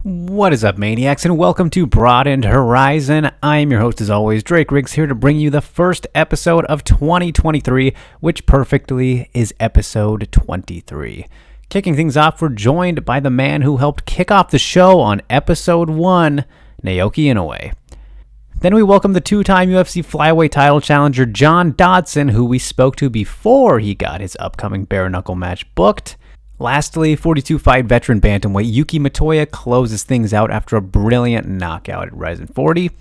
What is up, maniacs, and welcome to Broadened Horizon. I am your host, as always, Drake Riggs, here to bring you the first episode of 2023, which perfectly is episode 23. Kicking things off, we're joined by the man who helped kick off the show on episode 1, Naoki Inoue. Then we welcome the two-time UFC flyweight title challenger John Dodson, who we spoke to before he got his upcoming bare-knuckle match booked. Lastly, 42-fight veteran bantamweight Yuki Motoya closes things out after a brilliant knockout at Rizin 40.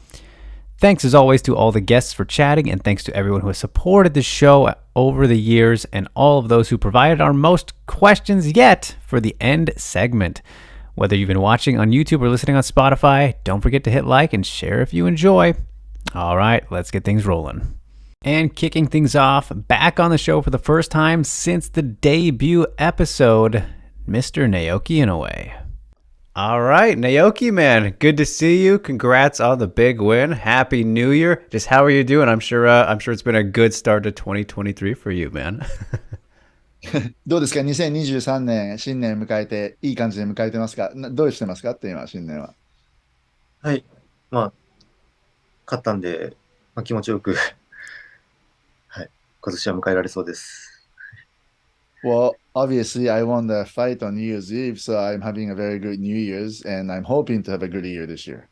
Thanks as always to all the guests for chatting, and thanks to everyone who has supported the show over the years and all of those who provided our most questions yet for the end segment. Whether you've been watching on YouTube or listening on Spotify, don't forget to hit like and share if you enjoy. All right, let's get things rolling. And kicking things off, back on the show for the first time since the debut episode, Mr. Naoki Inoue. All right, Naoki, man, good to see you. Congrats on the big win. Happy New Year. Just how are you doing? I'm sure it's been a good start to 2023 for you, man. どうですか ?2023 年、新年迎えて、いい感じで迎えてますかどうしてますかって今、新年は。はい。まあ、勝ったんで、気持ちよく、はい。今年は迎えられそうです。Well, obviously, I won the fight on New Year's Eve, so I'm having a very good New Year's, and I'm hoping to have a good year this year.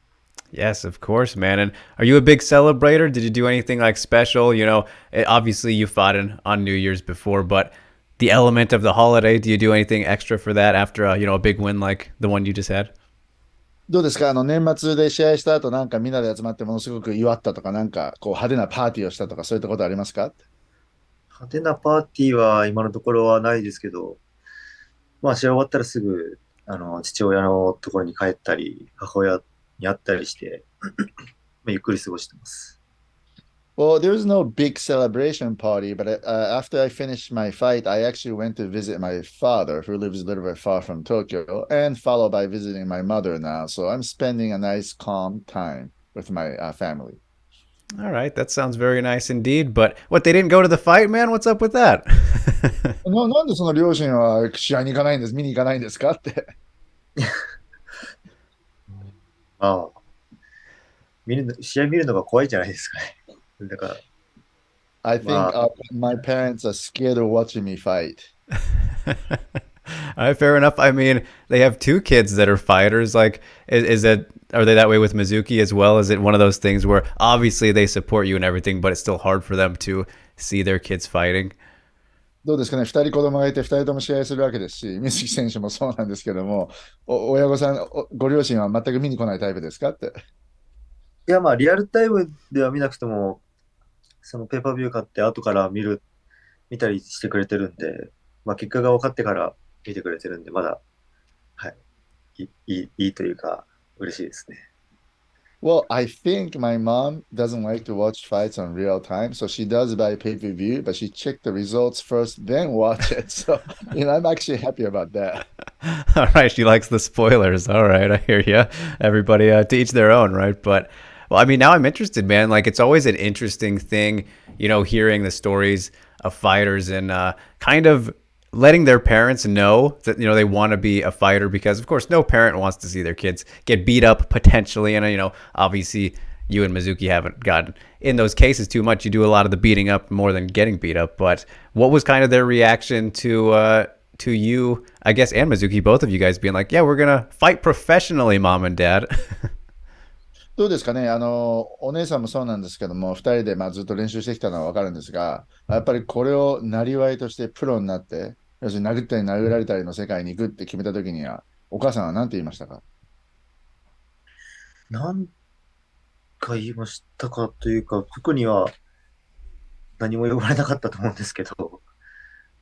Yes, of course, man. And are you a big celebrator? Did you do anything like special? You know, obviously you fought on New Year's before, but the element of the holiday, do you do anything extra for that after a big win like the one you just had? どうですか年末で試合した後、なんかみんなで集まってものすごく祝ったとか、なんかこう派手なパーティーをしたとか、そういったことありますか派手なパーティーは今のところはないですけど、試合終わったらすぐ、父親のところに帰ったり、母親に会ったりして、ゆっくり過ごしてます。Well, there was no big celebration party, but after I finished my fight, I actually went to visit my father, who lives a little bit far from Tokyo, and followed by visiting my mother now. So I'm spending a nice, calm time with my family. All right, that sounds very nice indeed. But what, they didn't go to the fight, man? What's up with that? なんでその両親は試合に行かないんです、見に行かないんですかって。試合見るのが怖いじゃないですかね。だから。I think my parents are scared of watching me fight. All right, fair enough. I mean, they have two kids that are fighters. Like, are they that way with Mizuki as well? Is it one of those things where obviously they support you and everything, but it's still hard for them to see their kids fighting? どうですかね、2人子供がいて2人とも試合するわけですし、水木選手もそうなんですけども、親御さん、ご両親は全く見に来ないタイプですかって。いや、リアルタイムでは見なくても、そのペーパービュー買って後から見たりしてくれてるんで、結果が分かってから見てくれてるんで、まだ、はい、いいというか、嬉しいですね。Well, I think my mom doesn't like to watch fights on real time, so she does buy pay-per-view, but she checked the results first, then watch it. So, I'm actually happy about that. All right, she likes the spoilers. All right, I hear you. Everybody to each their own, right? But, well, I mean, now I'm interested, man. Like, it's always an interesting thing, hearing the stories of fighters and kind of letting their parents know that, they want to be a fighter, because of course no parent wants to see their kids get beat up potentially. And, obviously you and Mizuki haven't gotten in those cases too much. You do a lot of the beating up more than getting beat up. But what was kind of their reaction to you, I guess, and Mizuki, both of you guys being like, yeah, we're going to fight professionally, mom and dad? どうですかね、お姉さんもそうなんですけども、2人でずっと練習してきたのは分かるんですが、やっぱりこれをなりわいとしてプロになって、要するに殴ったり殴られたりの世界に行くって決めたときには、お母さんは何て言いましたか？何か言いましたかというか、特には何も言われなかったと思うんですけど、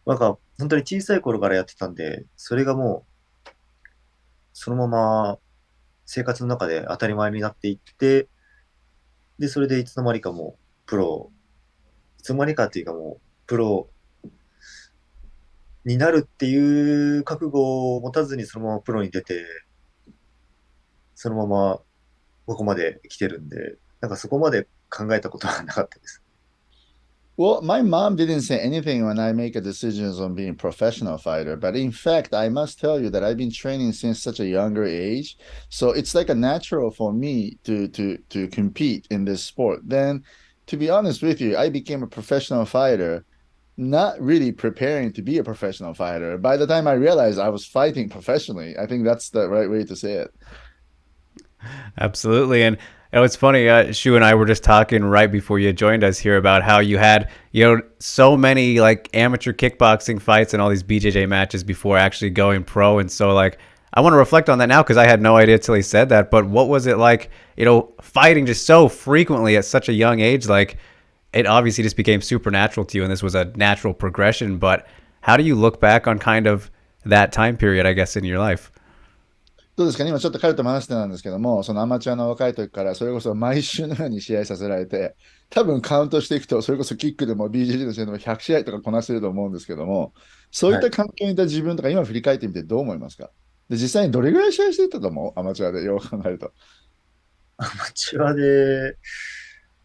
本当に小さい頃からやってたんで、それがもう、そのまま生活の中で当たり前になっていって、で、それでいつの間にかもう、いつの間にかっていうかもう、プロになるっていう覚悟を持たずにそのままプロに出て、そのままここまで来てるんで、そこまで考えたことはなかったです。Well, my mom didn't say anything when I make a decisions on being a professional fighter, but in fact, I must tell you that I've been training since such a younger age. So it's like a natural for me to compete in this sport. Then, to be honest with you, I became a professional fighter, not really preparing to be a professional fighter. By the time I realized I was fighting professionally, I think that's the right way to say it. Absolutely. And it's funny, Shu and I were just talking right before you joined us here about how you had, so many like amateur kickboxing fights and all these BJJ matches before actually going pro. And so, like, I want to reflect on that now because I had no idea till he said that. But what was it like, fighting just so frequently at such a young age? Like, it obviously just became supernatural to you, and this was a natural progression. But how do you look back on kind of that time period, I guess, in your life?どうですかね、今ちょっと彼とも話してたんですけども、そのアマチュアの若い時からそれこそ毎週のように試合させられて、多分カウントしていくと、それこそキックでも BJJ の試合でも100試合とかこなしてると思うんですけども、そういっはい。た環境にいた自分とか今振り返ってみてどう思いますか？で、実際にどれぐらい試合してたと思うアマチュアで、よう考えると。アマチュアで、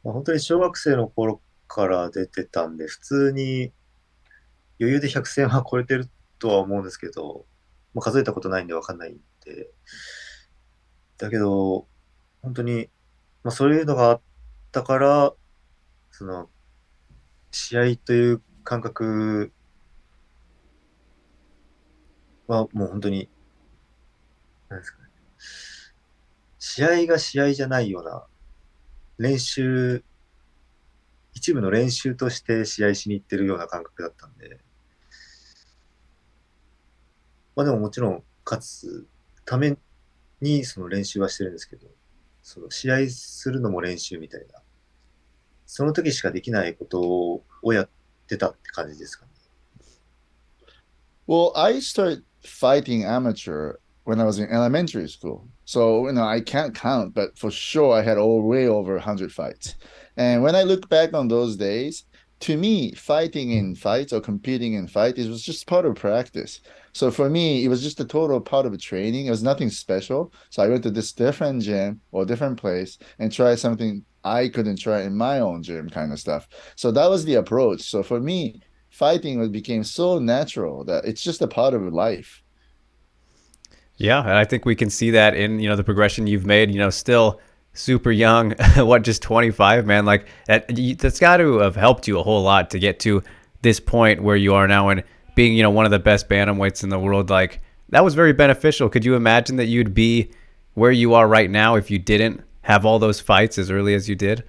本当に小学生の頃から出てたんで、普通に余裕で100戦は超えてるとは思うんですけど、数えたことないんでわかんないんで、だけど、本当に、そういうのがあったから、その、試合という感覚はもう本当に、なんですかね、試合が試合じゃないような練習、一部の練習として試合しに行ってるような感覚だったんで、でももちろん勝つためにその練習はしてるんですけど、その試合するのも練習みたいな、その時しかできないことをやってたって感じですかね。Well, I started fighting amateur when I was in elementary school. So, I can't count, but for sure I had way over 100 fights. And when I look back on those days, to me, fighting in fights or competing in fights, it was just part of practice. So for me, it was just a total part of training. It was nothing special. So I went to this different gym or different place and tried something I couldn't try in my own gym kind of stuff. So that was the approach. So for me, fighting became so natural that it's just a part of life. Yeah, and I think we can see that in, the progression you've made, still super young, what, just 25, man. Like that's got to have helped you a whole lot to get to this point where you are now and being, one of the best bantamweights in the world. Like that was very beneficial. Could you imagine that you'd be where you are right now if you didn't have all those fights as early as you did?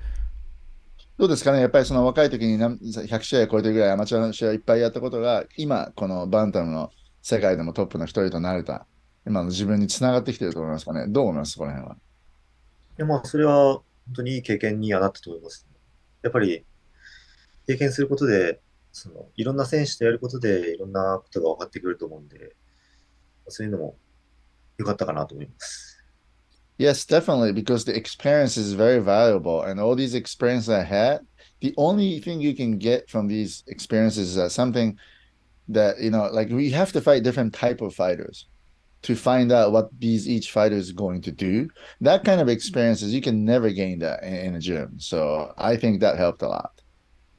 どうですかね、やっぱりその若い時に100試合超えてるぐらいアマチュアの試合をいっぱいやったことが、今、このバンタムの世界でもトップの一人となれた、今の自分につながってきてると思いますかね。どう思います、この辺は。それは本当にいい経験にはなったと思います。やっぱり経験することで、いろんな選手とやることでいろんなことが分かってくると思うんで、そういうのも良かったかなと思います。Yes, definitely, because the experience is very valuable. And all these experiences I had, the only thing you can get from these experiences is that something that, like we have to fight different type of fighters to find out what each fighter is going to do. That kind of experiences, you can never gain that in a gym. So I think that helped a lot.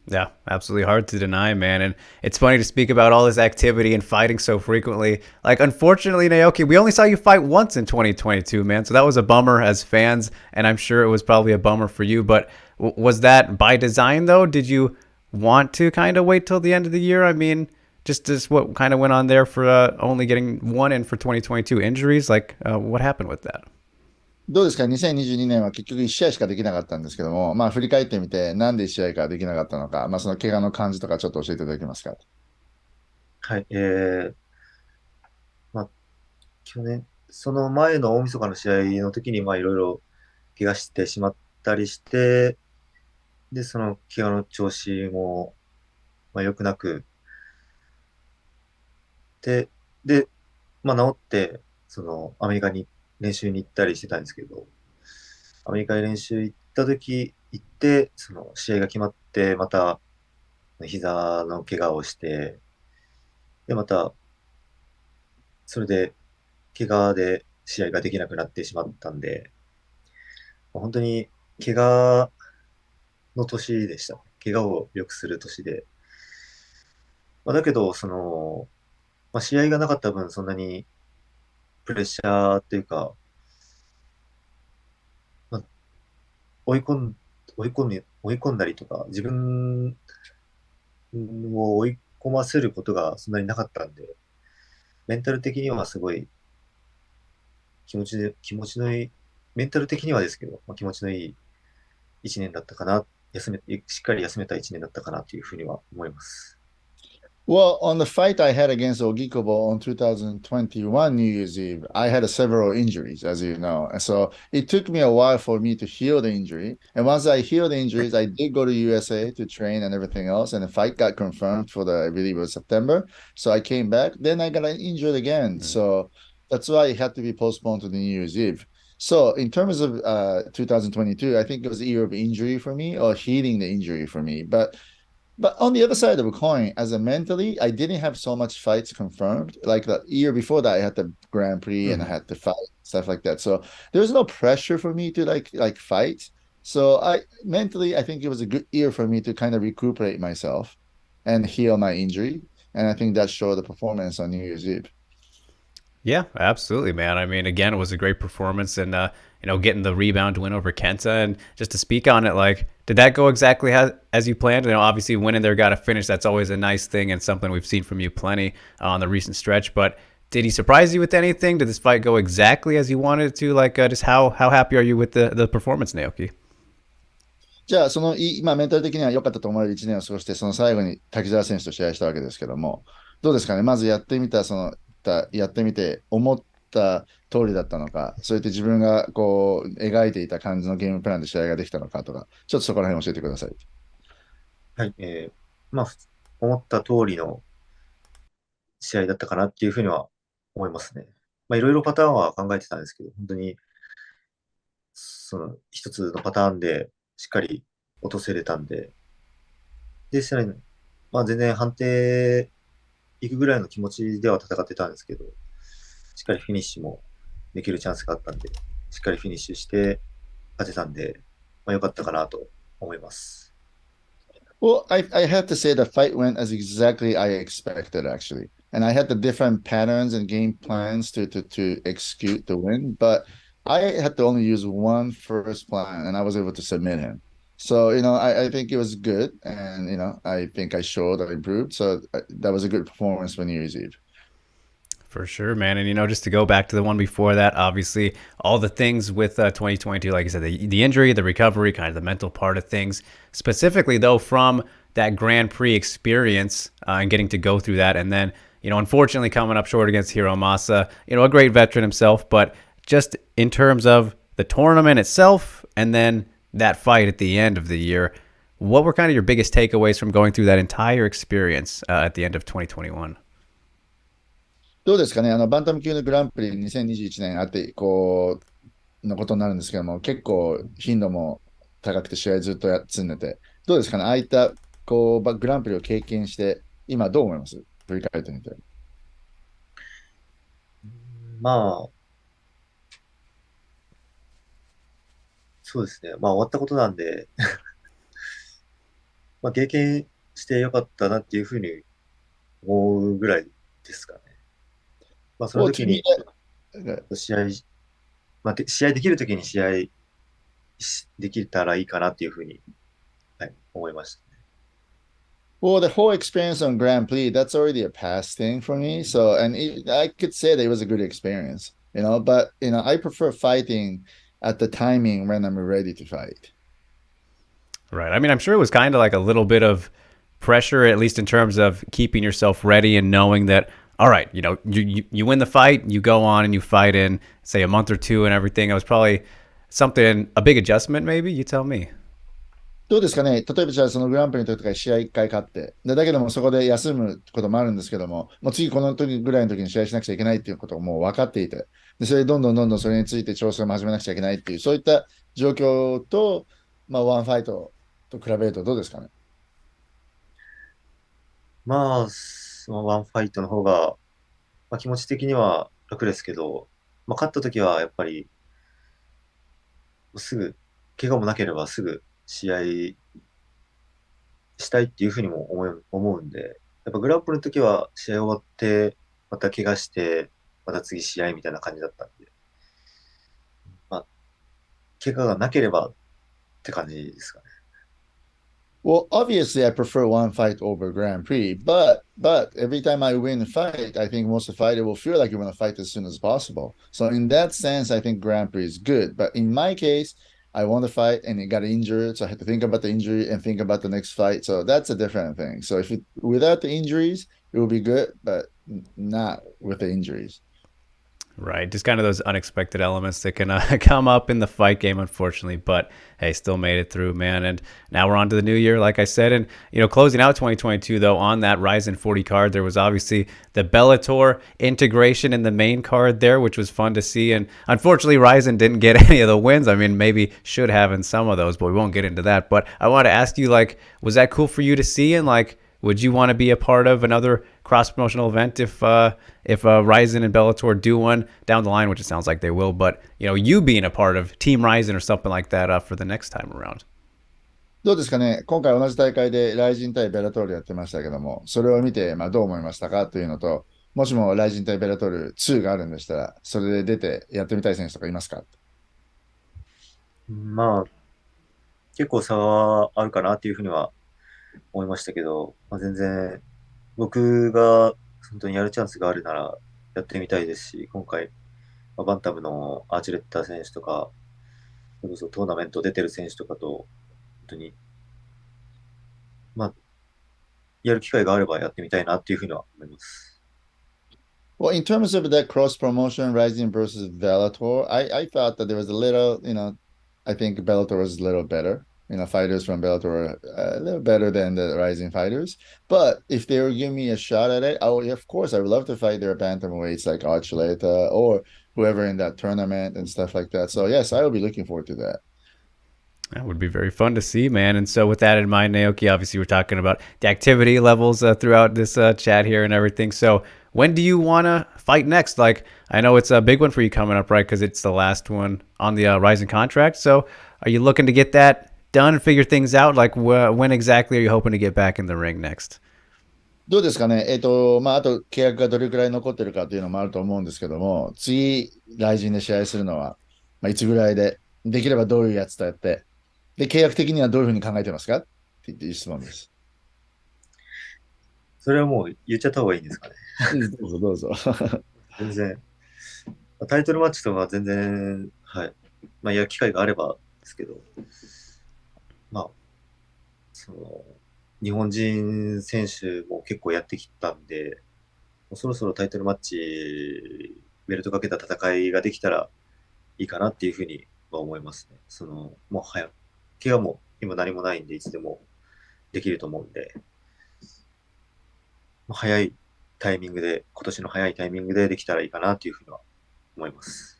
Yeah, absolutely hard to deny, man. And it's funny to speak about all this activity and fighting so frequently. Like, unfortunately, Naoki, we only saw you fight once in 2022, man. So that was a bummer as fans, and I'm sure it was probably a bummer for you. But was that by design, though? Did you want to kind of wait till the end of the year? I mean, just what kind of went on there for only getting one in for 2022 injuries? Like, what happened with that? どうですか？ 2022 年は結局1試合しかできなかったんですけども、振り返ってみて、なんで1試合かできなかったのか、その怪我の感じとかちょっと教えていただけますか？はい。まあ、去年、その前の大晦日の試合の時に、いろいろ怪我してしまったりして、で、その怪我の調子も、良くなくて、で、治って、アメリカに練習に行ったりしてたんですけど、アメリカに練習行って、試合が決まって、また、膝の怪我をして、で、また、それで、怪我で試合ができなくなってしまったんで、本当に、怪我の年でしたね、怪我をよくする年で、だけど、試合がなかった分、そんなにプレッシャーっていうか、まあ、追い込ん、追い込んだりとか、自分を追い込ませることがそんなになかったんで、メンタル的にはすごい気持ちのいい、メンタル的にはですけど、気持ちのいい一年だったかな、しっかり休めた一年だったかなというふうには思います。Well, on the fight I had against Ogikobo on 2021 New Year's Eve, I had several injuries, as you know. And so it took me a while for me to heal the injury. And once I healed the injuries, I did go to USA to train and everything else. And the fight got confirmed for I believe it was September. So I came back. Then I got injured again. Mm. So that's why it had to be postponed to the New Year's Eve. So in terms of 2022, I think it was a year of injury for me or healing the injury for me. But on the other side of the coin, as a mentally, I didn't have so much fights confirmed. Like the year before that, I had the Grand Prix and I Mhm. had to fight stuff like that. So there was no pressure for me to like fight. So I mentally, I think it was a good year for me to kind of recuperate myself and heal my injury. And I think that showed the performance on New Year's Eve. Yeah, absolutely, man. I mean, again, it was a great performance, and getting the rebound win over Kenta, and just to speak on it, like, did that go exactly as you planned? Obviously, winning there got a finish. That's always a nice thing, and something we've seen from you plenty on the recent stretch. But did he surprise you with anything? Did this fight go exactly as you wanted it to? Like, just how happy are you with the performance, Naoki? じゃあ、今、メンタル的には良かったと思える1年を過ごして、その最後に滝沢選手と試合したわけですけども、どうですかね、まずやってみた、やってみて思った通りだったのか、そうやって自分がこう描いていた感じのゲームプランで試合ができたのかとか、ちょっとそこら辺教えてください。はい。思った通りの試合だったかなっていうふうには思いますね。いろいろパターンは考えてたんですけど、本当に、一つのパターンでしっかり落とせれたんで、で、さらに、全然判定行くぐらいの気持ちでは戦ってたんですけど、しっかりフィニッシュもできるチャンスがあったんで、しっかりフィニッシュして勝てたんで、良かったかなと思います。Well, I have to say the fight went as exactly I expected, actually. And I had the different patterns and game plans to execute the win, but I had to only use one first plan and I was able to submit him. So, I think it was good. And, I think I showed I improved. So that was a good performance for New Year's Eve. For sure, man. And, just to go back to the one before that, obviously, all the things with 2022, like I said, the injury, the recovery, kind of the mental part of things. Specifically, though, from that Grand Prix experience and getting to go through that. And then, unfortunately, coming up short against Hiro Masa, a great veteran himself. But just in terms of the tournament itself and then that fight at the end of the year, what were kind of your biggest takeaways from going through that entire experience at the end of 2021? どうですかね、バンタム級のグランプリ2021年あって、のことになるんですけども、結構頻度も高くて試合ずっと積んでて、どうですかね、ああいったグランプリを経験して、今どう思います？振り返ってみて。まあ、そうですね。終わったことなんで経験してよかったなっていうふうに思うぐらいですかね。その Well, to 時 me, に試合、試合できる時に試合できたらいいかなっていうふうに、はい、思いました。well, the whole experience on Grand Prix, that's already a past thing for me. So, and I could say that it was a good experience, but, I prefer fighting at the timing when I'm ready to fight. Right. I mean, I'm sure it was kind of like a little bit of pressure, at least in terms of keeping yourself ready and knowing that, all right, you win the fight, you go on and you fight in, say, a month or two and everything. It was probably a big adjustment, maybe? You tell me. どうですかね、例えばじゃあそのグランプリの時とか試合1回勝って、だけどもそこで休むこともあるんですけども、もう次この時ぐらいの時に試合しなくちゃいけないっていうことをもう分かっていて、でそれでどんどんどんどんそれについて調整も始めなくちゃいけないっていう、そういった状況と、ワンファイトと比べるとどうですかね。そのワンファイトの方が、気持ち的には楽ですけど、勝った時はやっぱり、すぐ、怪我もなければすぐ試合したいっていうふうにも思うんで、やっぱグラップルの時は試合終わって、また怪我して、また次試合みたいな感じだったんで、まあ、怪我がなければって感じですかね。Well, obviously, I prefer one fight over Grand Prix, but every time I win a fight, I think most of the fighter will feel like you want to fight as soon as possible. So in that sense, I think Grand Prix is good. But in my case, I want to fight and it got injured, so I had to think about the injury and think about the next fight. So that's a different thing. So if it without the injuries, it will be good, but not with the injuries. Right, just kind of those unexpected elements that can come up in the fight game, unfortunately. But hey, still made it through, man. And now we're on to the new year, like I said. And closing out 2022, though, on that Ryzen 40 card, there was obviously the Bellator integration in the main card there, which was fun to see. And unfortunately, Ryzen didn't get any of the wins. I mean, maybe should have in some of those, but we won't get into that. But I want to ask you, like, was that cool for you to see? And like, would you want to be a part of another cross promotional event if Ryzen and Bellator do one down the line, which it sounds like they will? But you being a part of Team Ryzen or something like that for the next time around. どうですかね、今回同じ大会でライジン対ベラトールやってましたけども、それを見て、どう思いましたかというのと、もしもライジン対ベラトール2があるんでしたら、それで出てやってみたい選手とかいますか？まあ、結構差はあるかなっていうふうには思いましたけど、全然僕が本当にやるチャンスがあるならやってみたいですし、今回、バンタムのアーチレッター選手とか、それこそトーナメント出てる選手とかと、本当に、まあ、やる機会があればやってみたいなっていうふうには思います。Well, in terms of that cross promotion, Rising versus Bellator, I thought that there was a little, I think Bellator was a little better. Fighters from Bellator are a little better than the Rising fighters. But if they were giving me a shot at it, of course, I would love to fight their bantamweights like Archuleta or whoever in that tournament and stuff like that. So, yes, I will be looking forward to that. That would be very fun to see, man. And so, with that in mind, Naoki, obviously, we're talking about the activity levels throughout this chat here and everything. So, when do you want to fight next? Like, I know it's a big one for you coming up, right? Because it's the last one on the Rising contract. So, are you looking to get that done and figure things out? Like, when exactly are you hoping to get back in the ring next? どうですかね。あと契約がどれくらい残ってるかっていうのもあると思うんですけども、次、来人で試合するのは、いつぐらいで、できればどういうやつとやって、で、契約的にはどういうふうに考えてますかっていう質問です。それはもう言っちゃった方がいいんですかね。どうぞどうぞ。全然。タイトルマッチとか全然、はい。やる機会があればですけど、まあ、その、日本人選手も結構やってきたんで、もうそろそろタイトルマッチ、ベルトかけた戦いができたらいいかなっていうふうには思いますね。もう怪我も今何もないんで、いつでもできると思うんで、早いタイミングで、今年の早いタイミングでできたらいいかなっていうふうには思います。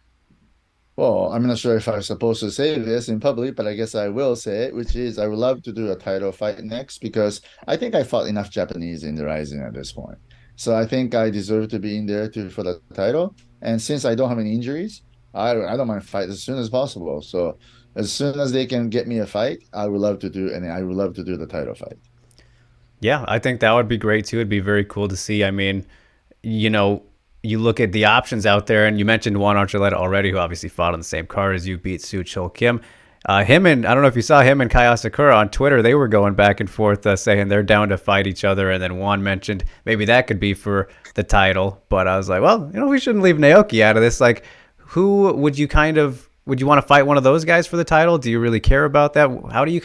Well, I'm not sure if I'm supposed to say this in public, but I guess I will say it, which is I would love to do a title fight next because I think I fought enough Japanese in the Rising at this point. So I think I deserve to be in there for the title. And since I don't have any injuries, I don't mind fight as soon as possible. So as soon as they can get me a fight, I would love to do, and I would love to do the title fight. Yeah, I think that would be great too. It'd be very cool to see. I mean, you look at the options out there, and you mentioned Juan Archuleta already, who obviously fought on the same card as you, beat Soo Chul Kim. Him and I don't know if you saw him and Kai Asakura on Twitter. They were going back and forth saying they're down to fight each other. And then Juan mentioned maybe that could be for the title. But I was like, well, we shouldn't leave Naoki out of this. Like, who would you would you want to fight one of those guys for the title? Do you really care about that? How do you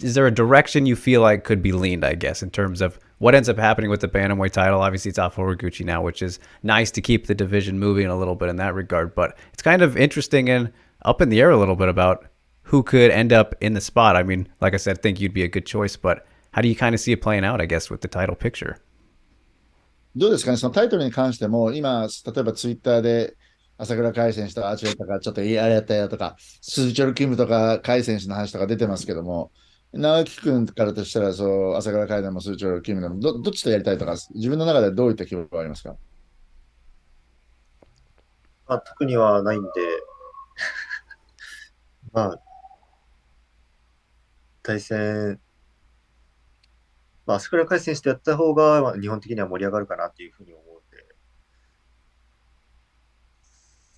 is there a direction you feel like could be leaned, I guess, in terms of what ends up happening with the Bantamweight title? Obviously, it's off Horiguchi now, which is nice to keep the division moving a little bit in that regard. But it's kind of interesting and up in the air a little bit about who could end up in the spot. I mean, like I said, I think you'd be a good choice, but how do you kind of see it playing out, I guess, with the title picture? どうですかね、そのタイトルに関しても、今、例えばツイッターで、朝倉海選手とかアーチェルとか、ちょっとあれやったよとか、スーチョルキムとか海選手の話とか出てますけども、直樹君からとしたら、朝倉海でもスーチョルキムでもどっちとやりたいとか、自分の中でどういった希望がありますか？特にはないんで、まあ、対戦まあ、朝倉海選手とやった方が、まあ、日本的には盛り上がるかなっていうふうに思うんで、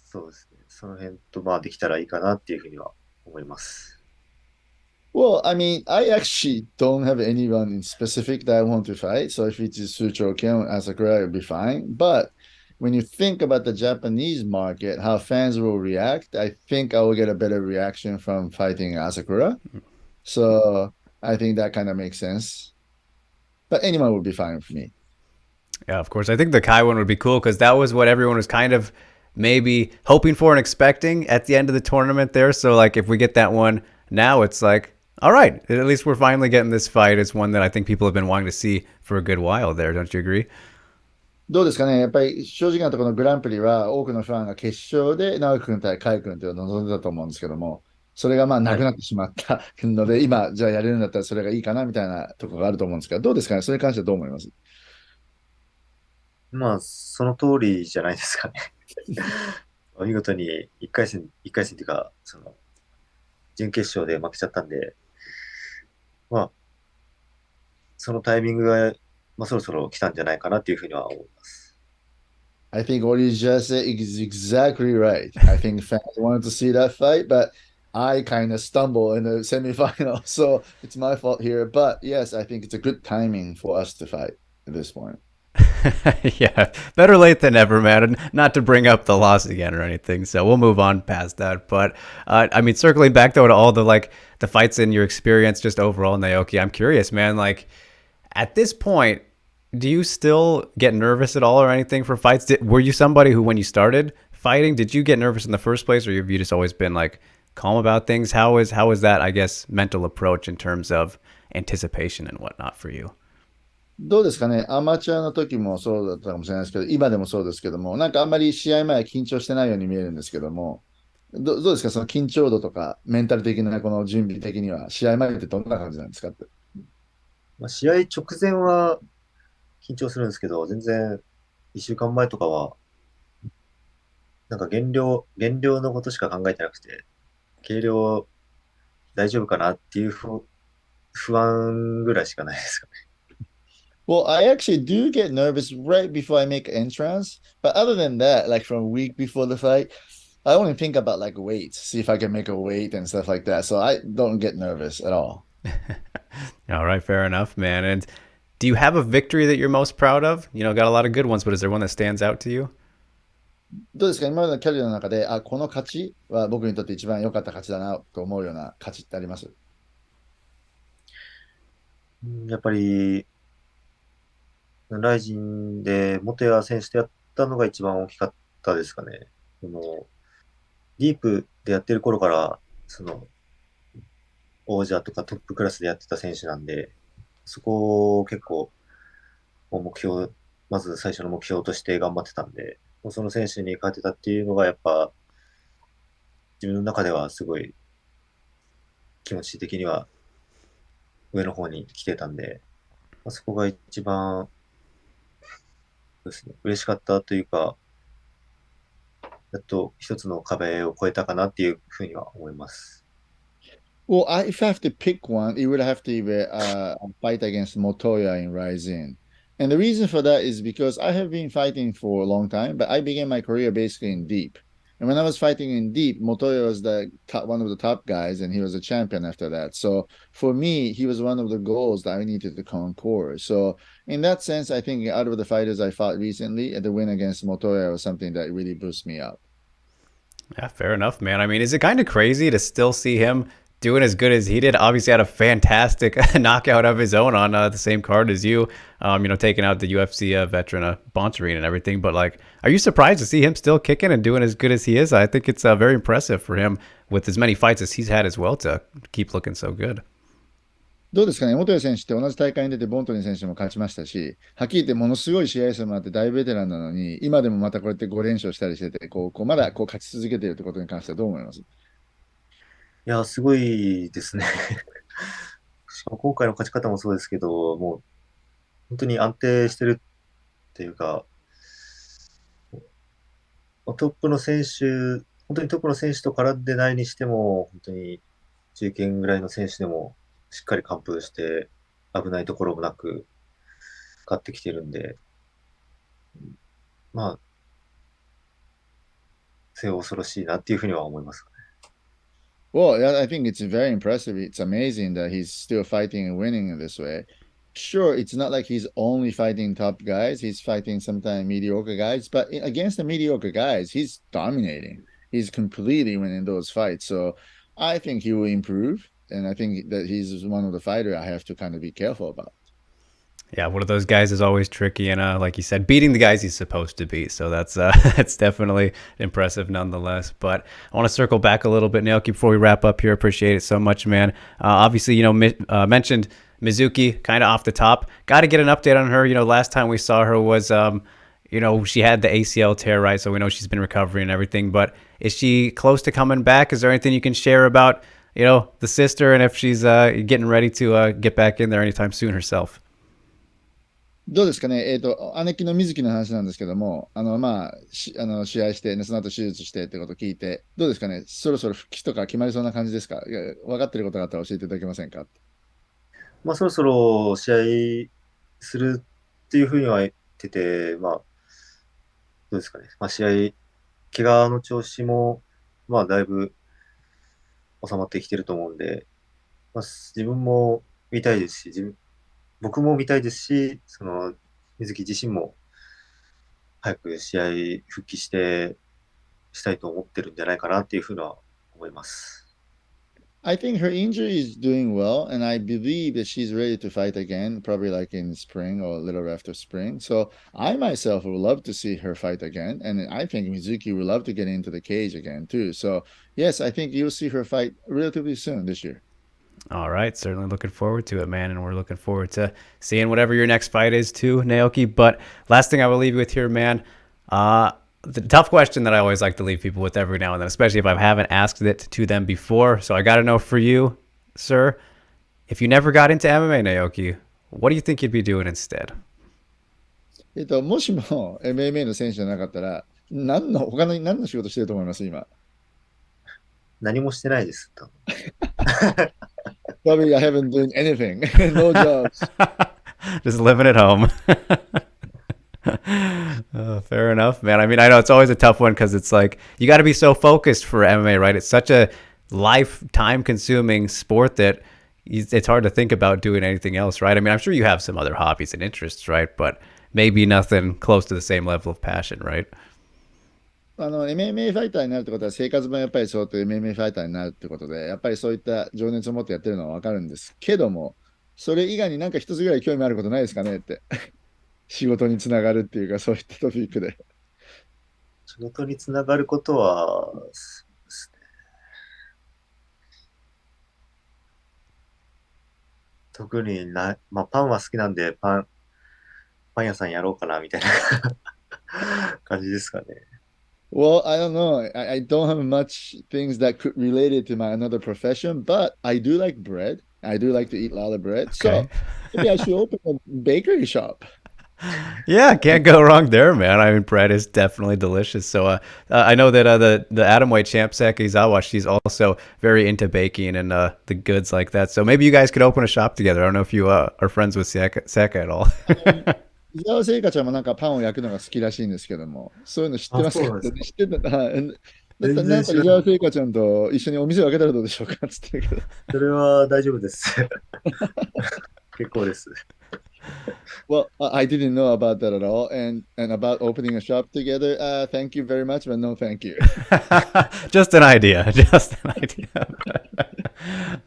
そうですね。その辺と、まあ、できたらいいかなっていうふうには思います。Well, I mean, I actually don't have anyone in specific that I want to fight. So if it is Suchoken or Asakura, it'll be fine. But when you think about the Japanese market, how fans will react, I think I will get a better reaction from fighting Asakura. So I think that kind of makes sense. But anyone would be fine for me. Yeah, of course. I think the Kai one would be cool because that was what everyone was kind of maybe hoping for and expecting at the end of the tournament there. So, like, if we get that one now, it's like, all right, at least we're finally getting this fight. It's one that I think people have been wanting to see for a good while there. Don't you agree? どうですかね、やっぱり正直なところのグランプリは多くのファンが決勝で直樹君対海君というのを望んでたと思うんですけども、それがまあなはい。くなってしまったので、今、じゃあやれるんだったらそれがいいかなみたいなところがあると思うんですけど、どうですかね、それに関してはどう思います？まあ、その通りじゃないですかね。見事に一回戦っていうか、準決勝で負けちゃったんで、まあ、そのタイミングが、まあ、そろそろ来たんじゃないかなっていうふうには思います。I think what you just said is exactly right. I think fans wanted to see that fight, but I kind of stumbled in the semifinal, so it's my fault here. But yes, I think it's a good timing for us to fight at this point. Yeah, better late than never, man. And not to bring up the loss again or anything. So we'll move on past that. But I mean, circling back though to all the the fights in your experience, just overall, Naoki, I'm curious, man. Like at this point, do you still get nervous at all or anything for fights? Were you somebody who, when you started fighting, did you get nervous in the first place, or have you just always been like calm about things? How is that? I guess mental approach in terms of anticipation and whatnot for you. どうですかね、アマチュアの時もそうだったかもしれないですけど、今でもそうですけども、なんかあんまり試合前は緊張してないように見えるんですけども、どうですか、その緊張度とか、メンタル的なこの準備的には、試合前ってどんな感じなんですかって。まあ、試合直前は緊張するんですけど、全然1週間前とかは、なんか減量のことしか考えてなくて、計量大丈夫かなっていう不安ぐらいしかないですかね。Well, I actually do get nervous right before I make entrance, but other than that, like from a week before the fight, I only think about like weight, see if I can make a weight and stuff like that. So I don't get nervous at all. All right, fair enough, man. And do you have a victory that you're most proud of? Got a lot of good ones, but is there one that stands out to you? どうですか、今までのキャリアの中で、あ、この勝ちは僕にとって一番良かった勝ちだなと思うような勝ちってあります？やっぱり、ライジンで元谷選手とやったのが一番大きかったですかね。ディープでやってる頃から、王者とかトップクラスでやってた選手なんで、そこを結構、目標、まず最初の目標として頑張ってたんで、その選手に勝てたっていうのがやっぱ自分の中ではすごい気持ち的には上の方に来てたんで、そこが一番ですね、嬉しかったというか、やっと一つの壁を越えたかなっていうふうには思います。Well, if I have to pick one, it would have to be a fight against Motoya in Ryzen. And the reason for that is because I have been fighting for a long time, but I began my career basically in deep. And when I was fighting in deep, Motoya was one of the top guys, and he was a champion after that. So for me, he was one of the goals that I needed to conquer. So in that sense, I think out of the fighters I fought recently, the win against Motoya was something that really boosted me up. Yeah, fair enough, man. I mean, is it kind of crazy to still see him doing as good as he did? Obviously, had a fantastic knockout of his own on the same card as you. Taking out the UFC veteran Bontarine and everything. But like, are you surprised to see him still kicking and doing as good as he is? I think it's very impressive for him with as many fights as he's had as well to keep looking so good. どうですかね、元谷選手って同じ大会に出て、ボントリン選手も勝ちましたし、はっきり言ってものすごい試合数もあって大ベテランなのに、今でもまたこうやって5連勝したりしてて、まだ勝ち続けているってことに関してはどう思います？いや、すごいですね。しかも今回の勝ち方もそうですけど、もう本当に安定してるっていうか、トップの選手、本当にトップの選手と絡んでないにしても、本当に中堅ぐらいの選手でもしっかり完封して、危ないところもなく勝ってきてるんで、まあ、末恐ろしいなっていうふうには思います。Well, yeah, I think it's very impressive. It's amazing that he's still fighting and winning in this way. Sure, it's not like he's only fighting top guys. He's fighting sometimes mediocre guys, but against the mediocre guys, he's dominating. He's completely winning those fights. So I think he will improve, and I think that he's one of the fighter I have to kind of be careful about. Yeah, one of those guys is always tricky, and like you said, beating the guys he's supposed to beat. So that's that's definitely impressive, nonetheless. But I want to circle back a little bit, Naoki, before we wrap up here. Appreciate it so much, man. Obviously, mentioned Mizuki kind of off the top. Got to get an update on her. Last time we saw her was, she had the ACL tear, right? So we know she's been recovering and everything. But is she close to coming back? Is there anything you can share about, the sister, and if she's getting ready to get back in there anytime soon herself? どうですかね、姉貴の水木の話なんですけども、試合して、ね、その後手術してってことを聞いて、どうですかね、そろそろ復帰とか決まりそうな感じですか？分かってることがあったら教えていただけませんか？まあ、そろそろ試合するっていうふうには言ってて、まあ、どうですかね。まあ、怪我の調子も、まあ、だいぶ収まってきてると思うんで、まあ、自分も見たいですし、僕も見たいですし、水木自身も早く試合復帰したいと思ってるんじゃないかなっていうふうには思います。I think her injury is doing well, and I believe that she's ready to fight again, probably like in spring or a little after spring. So I myself would love to see her fight again, and I think Mizuki would love to get into the cage again too. So yes, I think you'll see her fight relatively soon this year. All right, certainly looking forward to it, man, and we're looking forward to seeing whatever your next fight is too, Naoki. But last thing I will leave you with here, man, the tough question that I always like to leave people with every now and then, especially if I haven't asked it to them before. So I got to know for you, sir, if you never got into MMA, Naoki, what do you think you'd be doing instead? もしも MMA の選手じゃなかったら、他の何の仕事してると思います今？何もしてないです。Probably I haven't done anything. No jobs. Just living at home. Fair enough, man. I mean, I know it's always a tough one because it's like you got to be so focused for MMA, right? It's such a lifetime consuming sport that it's hard to think about doing anything else, right? I mean, I'm sure you have some other hobbies and interests, right? But maybe nothing close to the same level of passion, right? MMA ファイターになるってことは、生活もやっぱりそうと MMA ファイターになるってことで、やっぱりそういった情熱を持ってやってるのはわかるんですけども、それ以外になんか一つぐらい興味あることないですかねって。仕事につながるっていうか、そういったトピックで。仕事につながることは、特にまあ、パンは好きなんで、パン屋さんやろうかな、みたいな感じですかね。Well, I don't know. I don't have much things that could relate it to my another profession, but I do like bread. I do like to eat a lot of bread. Okay. So maybe I should open a bakery shop. Yeah, can't go wrong there, man. I mean, bread is definitely delicious. So I know that the atomweight champ Sakizawa, she's also very into baking and the goods like that. So maybe you guys could open a shop together. I don't know if you are friends with Saka at all. 伊沢聖華ちゃんもなんかパンを焼くのが好きらしいんですけども、そういうの知ってますか？知ってた。だったらなんか伊沢聖華ちゃんと一緒にお店を開けたらどうでしょうかっつってるけど。それは大丈夫です。結構です。Well, I didn't know about that at all, and about opening a shop together. Thank you very much, but no, thank you. Just an idea. Just an idea.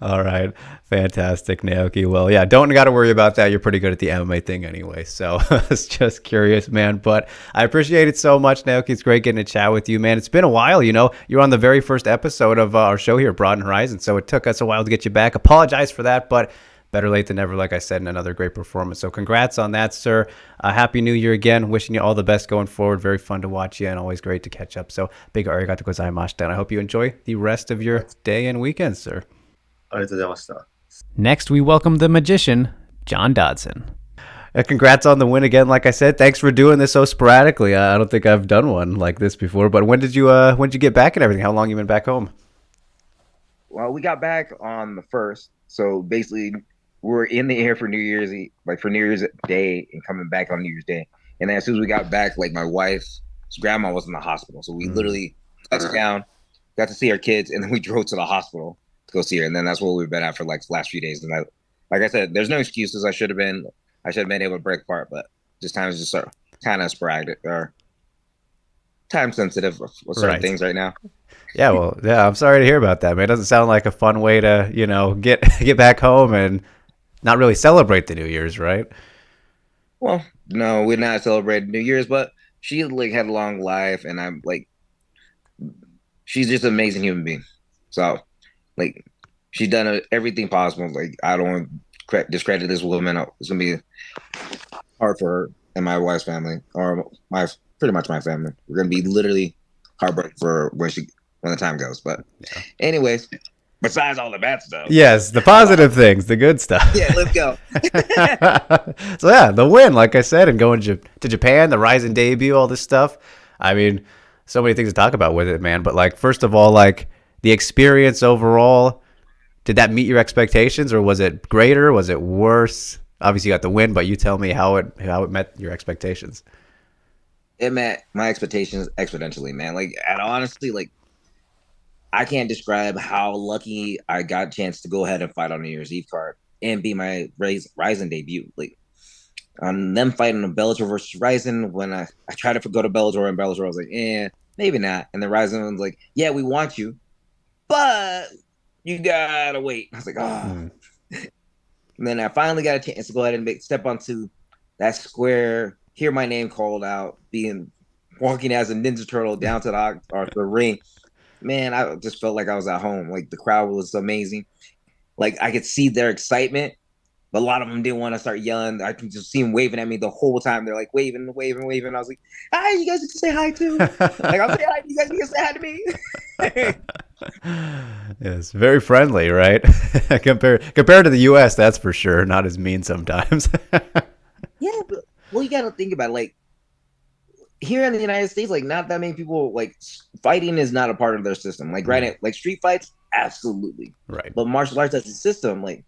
All right, fantastic, Naoki. Well, yeah, don't got to worry about that. You're pretty good at the MMA thing anyway. So I was just curious, man. But I appreciate it so much, Naoki. It's great getting to chat with you, man. It's been a while. You're on the very first episode of our show here, Broadened Horizon. So it took us a while to get you back. Apologize for that, but better late than never, like I said, and another great performance. So congrats on that, sir. Happy New Year again. Wishing you all the best going forward. Very fun to watch you and always great to catch up. So big arigato gozaimashita. And I hope you enjoy the rest of your day and weekend, sir. ありがとうございました。 Next, we welcome the magician, John Dodson. Congrats on the win again. Like I said, thanks for doing this so sporadically. I don't think I've done one like this before. But when did you get back and everything? How long you been back home? Well, we got back on the 1st. So basically were in the air for New Year's Eve, like for New Year's Day, and coming back on New Year's Day. And then as soon as we got back, like my wife's grandma was in the hospital, so we literally touched down, got to see our kids, and then we drove to the hospital to go see her. And then that's what we've been at for like the last few days. And like I said, there's no excuses. I should have been able to break apart, but just times just kind of sporadic or time sensitive with certain things right now. Yeah, well, yeah, I'm sorry to hear about that, man. It doesn't sound like a fun way to, get back home and not really celebrate the New Year's, right? Well, no, we're not celebrating New Year's, but she like had a long life, and I'm like, she's just an amazing human being. So, like, she's done everything possible. Like, I don't want to discredit this woman. It's gonna be hard for her and my wife's family, or pretty much my family. We're gonna be literally heartbroken for when the time goes. But, anyways. Besides all the bad stuff. Yes, the positive things, the good stuff. Yeah, let's go. So, yeah, the win, like I said, and going to Japan, the Ryzen debut, all this stuff. I mean, so many things to talk about with it, man. But, like, first of all, like, the experience overall, did that meet your expectations, or was it greater? Was it worse? Obviously, you got the win, but you tell me how it met your expectations. It met my expectations exponentially, man. Like, and honestly, like, I can't describe how lucky I got a chance to go ahead and fight on New Year's Eve card and be my Ryzen debut. Like, them fighting on Bellator versus Ryzen, when I tried to go to Bellator, and Bellator was like, maybe not. And then Ryzen was like, yeah, we want you, but you gotta wait. I was like, oh. And then I finally got a chance to go ahead and step onto that square, hear my name called out, walking as a Ninja Turtle down to the ring. Man, I just felt like I was at home. Like, the crowd was amazing. Like, I could see their excitement, but a lot of them didn't want to start yelling. I can just see them waving at me the whole time. They're like waving. I was like, hi, you guys need to say hi too. Like, I'll say hi. You guys need to say hi to me. Yes, very friendly, right? compared to the U.S., that's for sure. Not as mean sometimes. Yeah, but, well, you got to think about it. Like, here in the United States, like, not that many people, like, fighting is not a part of their system. Like, granted, like, street fights, absolutely. Right. But martial arts as a system, like,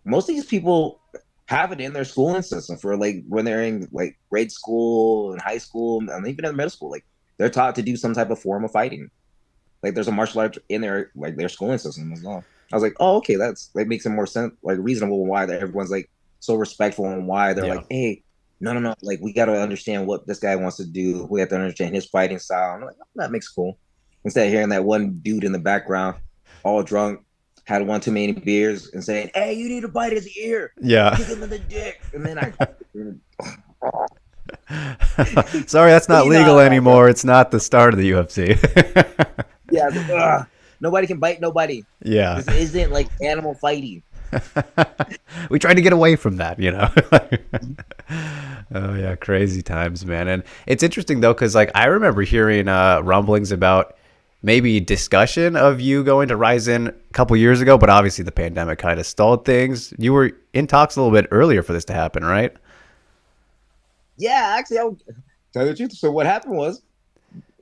most of these people have it in their schooling system for, like, when they're in, like, grade school and high school and even in middle school. Like, they're taught to do some type of form of fighting. Like, there's a martial art in their, like, their schooling system as well. I was like, oh, okay, that makes it more sense, like, reasonable why that everyone's, like, so respectful, and why they're like, hey, no, like, we got to understand what this guy wants to do. We have to understand his fighting style. I'm like, oh, that makes cool. Instead of hearing that one dude in the background, all drunk, had one too many beers, and saying, hey, you need to bite his ear. Yeah. Kick him in the dick. And then Sorry, that's not legal anymore. It's not the start of the UFC. Yeah, like, nobody can bite nobody. Yeah. This isn't like animal fighting. We tried to get away from that, Oh yeah, crazy times, man. And it's interesting though, because like I remember hearing rumblings about maybe discussion of you going to Ryzen a couple years ago, but obviously the pandemic kind of stalled things. You were in talks a little bit earlier for this to happen, right? Yeah, actually, I would tell you the truth. So what happened was,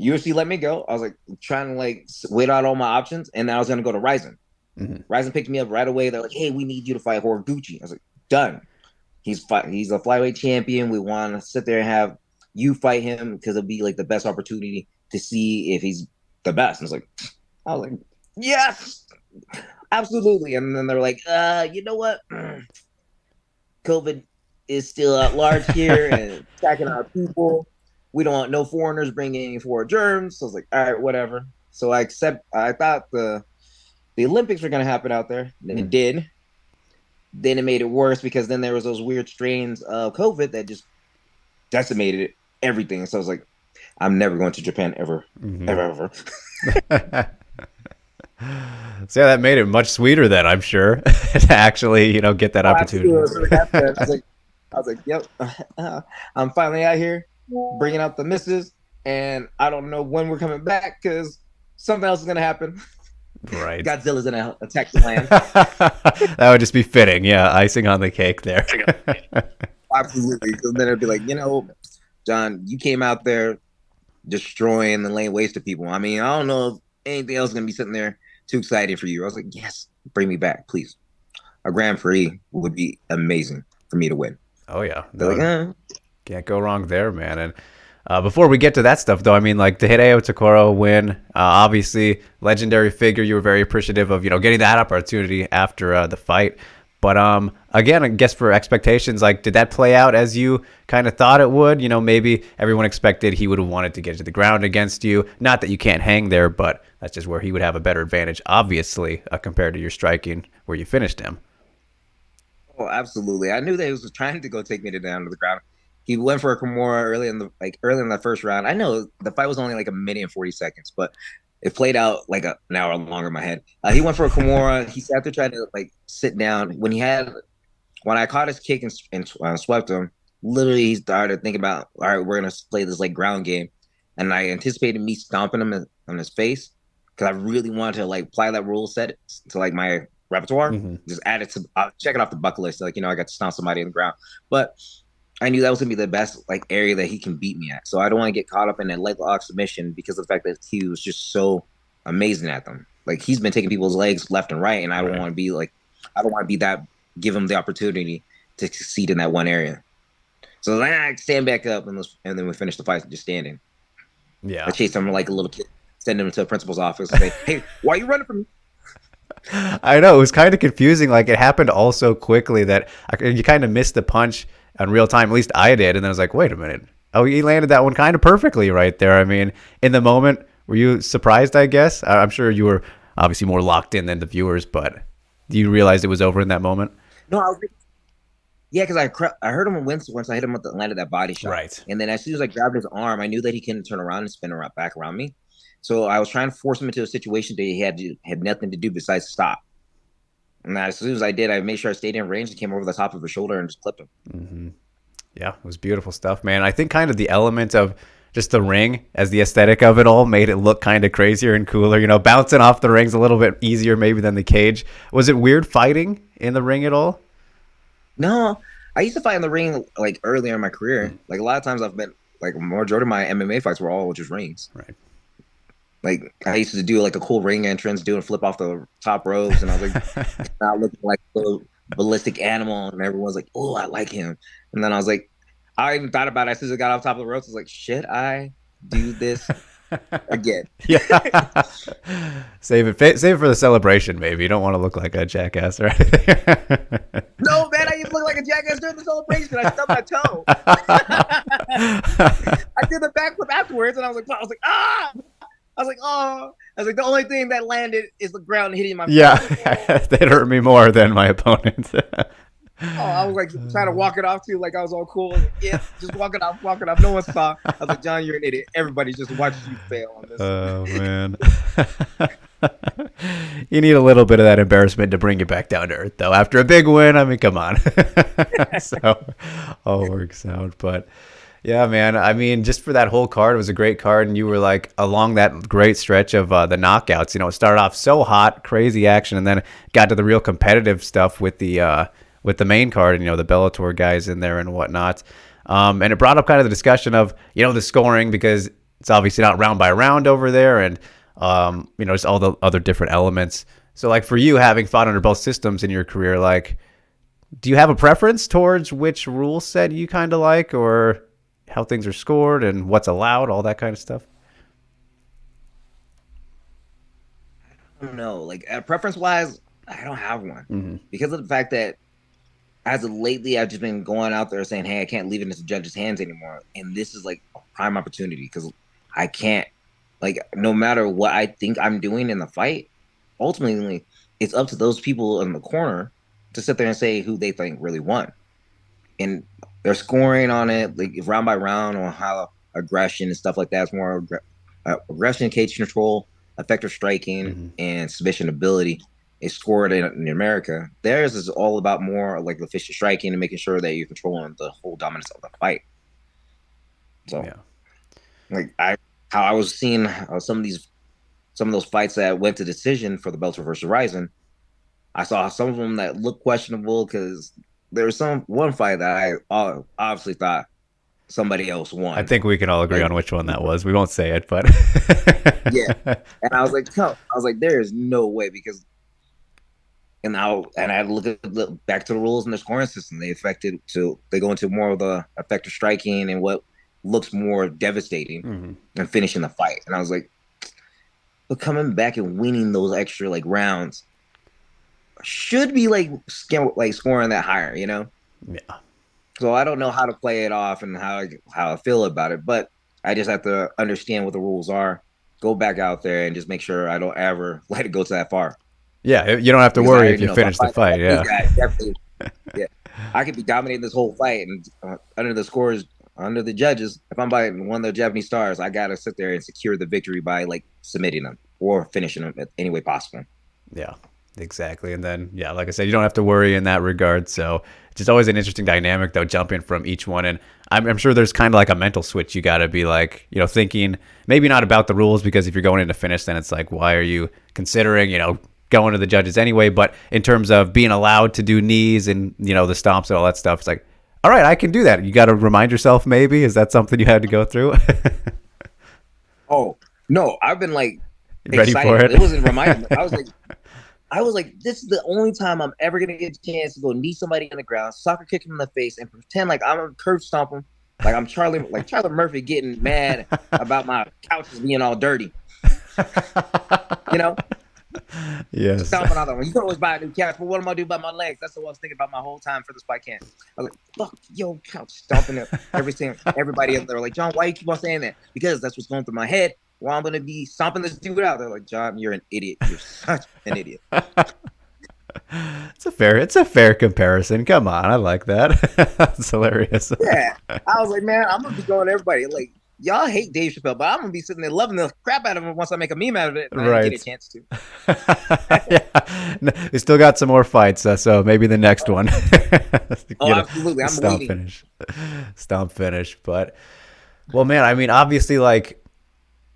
UFC let me go. I was like trying to like wait out all my options, and then I was gonna go to Ryzen. Ryzen picked me up right away. They're like, "Hey, we need you to fight Horiguchi." I was like, "Done." He's a flyweight champion. We want to sit there and have you fight him because it'll be like the best opportunity to see if he's the best. And I was like, yes, absolutely. And then they're like, you know what? COVID is still at large here and attacking our people. We don't want no foreigners bringing any foreign germs. So I was like, all right, whatever. So I thought the Olympics were going to happen out there. And it did. Then it made it worse because then there was those weird strains of COVID that just decimated everything. So I was like, I'm never going to Japan ever. Ever. So yeah, that made it much sweeter then, I'm sure, to actually, get that opportunity. I was like, yep, I'm finally out here bringing out the misses, and I don't know when we're coming back because something else is going to happen. Right. Godzilla's going to attack the land. That would just be fitting. Yeah, icing on the cake there. Absolutely. Because then it'd be like, John, you came out there destroying and laying waste to people. I mean, I don't know if anything else is going to be sitting there too exciting for you. I was like, yes, bring me back, please. a Grand Prix would be amazing for me to win. Oh yeah, They're no, like, can't go wrong there, man. And before we get to that stuff, though, I mean, like the Hideo Takoro win, obviously legendary figure. You were very appreciative of getting that opportunity after the fight. But again, I guess for expectations, like did that play out as you kind of thought it would? Maybe everyone expected he would have wanted to get to the ground against you. Not that you can't hang there, but that's just where he would have a better advantage, obviously, compared to your striking where you finished him. oh, absolutely. I knew that he was trying to go take me down to the ground. He went for a Kimura early in the first round. I know the fight was only like a minute and 40 seconds, but it played out like an hour longer in my head. He went for a Kimura. He sat there trying to like sit down. When I caught his kick and swept him, literally he started thinking about, all right, we're gonna play this like ground game, and I anticipated me stomping him on his face because I really wanted to like apply that rule set to like my repertoire. Just add it to check it off the bucket list. Like I got to stomp somebody on the ground, but I knew that was gonna be the best like area that he can beat me at. So I don't want to get caught up in a leg lock submission because of the fact that he was just so amazing at them. Like he's been taking people's legs left and right, and I don't want to be that. Give him the opportunity to succeed in that one area. So then I stand back up, and then we finish the fight just standing. Yeah, I chased him like a little kid, send him to the principal's office, and say, "Hey, why are you running from me?" I know it was kind of confusing. Like it happened all so quickly that you kind of missed the punch in real time. At least I did, and then I was like, "Wait a minute! Oh, he landed that one kind of perfectly right there." I mean, in the moment, were you surprised? I guess I'm sure you were obviously more locked in than the viewers, but you realized it was over in that moment. No, yeah, because I heard him once I hit him with the landed that body shot, right? And then as soon as I grabbed his arm, I knew that he couldn't turn around and spin back around me. So I was trying to force him into a situation that he had nothing to do besides stop. And as soon as I did, I made sure I stayed in range and came over the top of his shoulder and just clipped him. Yeah, it was beautiful stuff, man. I think kind of the element of just the ring as the aesthetic of it all made it look kind of crazier and cooler. Bouncing off the ring's a little bit easier maybe than the cage. Was it weird fighting in the ring at all? No, I used to fight in the ring like earlier in my career. Like a lot of times I've been like majority of my MMA fights were all just rings. Right. Like I used to do like a cool ring entrance, doing a flip off the top ropes, and I was like not looking like a little ballistic animal, and everyone's like, "Oh, I like him." And then I was like, I even thought about it as soon as I got off top of the ropes. I was like, should I do this again? Yeah. Save it for the celebration, maybe. You don't want to look like a jackass or anything. No, man, I used to look like a jackass during the celebration. I stubbed my toe. I did the backflip afterwards, and I was like, ah! I was like, the only thing that landed is the ground hitting my face. Yeah, that hurt me more than my opponent. I was like trying to walk it off too, like I was all cool. Like, yeah, just walk it off. No one saw. I was like, John, you're an idiot. Everybody just watches you fail on this. Oh man. You need a little bit of that embarrassment to bring you back down to earth, though. After a big win, I mean, come on. So all works out, but. Yeah, man. I mean, just for that whole card, it was a great card, and you were like along that great stretch of the knockouts. It started off so hot, crazy action, and then got to the real competitive stuff with the main card, and the Bellator guys in there and whatnot. And it brought up kind of the discussion of the scoring, because it's obviously not round by round over there, and just all the other different elements. So, like for you, having fought under both systems in your career, like, do you have a preference towards which rule set you kind of like, or how things are scored and what's allowed, all that kind of stuff? I don't know. Like preference wise, I don't have one because of the fact that as of lately, I've just been going out there saying, "Hey, I can't leave it in the judge's hands anymore," and this is like a prime opportunity because I can't. Like, no matter what I think I'm doing in the fight, ultimately, it's up to those people in the corner to sit there and say who they think really won, and they're scoring on it, like round by round, on how aggression and stuff like that. It's more aggression, cage control, effective striking, and submission ability is scored in America. Theirs is all about more like efficient striking and making sure that you're controlling the whole dominance of the fight. So, like how I was seeing some of those fights that went to decision for the Bellator versus Horizon, I saw some of them that looked questionable because there was one fight that I obviously thought somebody else won. I think we can all agree on which one that was. We won't say it, but yeah. And I was like, there is no way, because and I had to look back to the rules and the scoring system. They go into more of the effective striking and what looks more devastating than finishing the fight. And I was like, but coming back and winning those extra like rounds should be like scoring that higher, you know? Yeah. So I don't know how to play it off and how I feel about it, but I just have to understand what the rules are, go back out there and just make sure I don't ever let it go to that far. Yeah, you don't have to worry if you finish the fight. Yeah. Yeah, I could be dominating this whole fight, and under the judges, if I'm by one of the Japanese stars, I gotta sit there and secure the victory by like submitting them or finishing them any way possible. Yeah, exactly. And then, yeah, like I said, you don't have to worry in that regard. So it's just always an interesting dynamic, though, jumping from each one. And I'm sure there's kind of like a mental switch. You got to be like, thinking maybe not about the rules, because if you're going in to finish, then it's like, why are you considering, going to the judges anyway? But in terms of being allowed to do knees and, the stomps and all that stuff, it's like, all right, I can do that. You got to remind yourself, maybe. Is that something you had to go through? Oh, no, I've been like ready excited. for it. It wasn't reminding me. I was like, this is the only time I'm ever gonna get a chance to go knee somebody in the ground, soccer kick him in the face, and pretend like I'm a curb stomp him, like I'm Charlie Murphy getting mad about my couches being all dirty. Yes. Stomping on them. You can always buy a new couch, but what am I do about my legs? That's what I was thinking about my whole time for this fight camp. I was like, fuck yo, couch, stomping everybody up there. Like, John, why you keep on saying that? Because that's what's going through my head. Well, I'm gonna be stomping this dude out. They're like, John, you're an idiot. You're such an idiot. It's a fair comparison. Come on, I like that. That's hilarious. Yeah, I was like, man, I'm gonna be going to everybody. Like, y'all hate Dave Chappelle, but I'm gonna be sitting there loving the crap out of him once I make a meme out of it. And I didn't get a chance to. Yeah. We still got some more fights, so maybe the next one. Absolutely, I'm waiting. Stomp finish. But, well, man, I mean, obviously, like,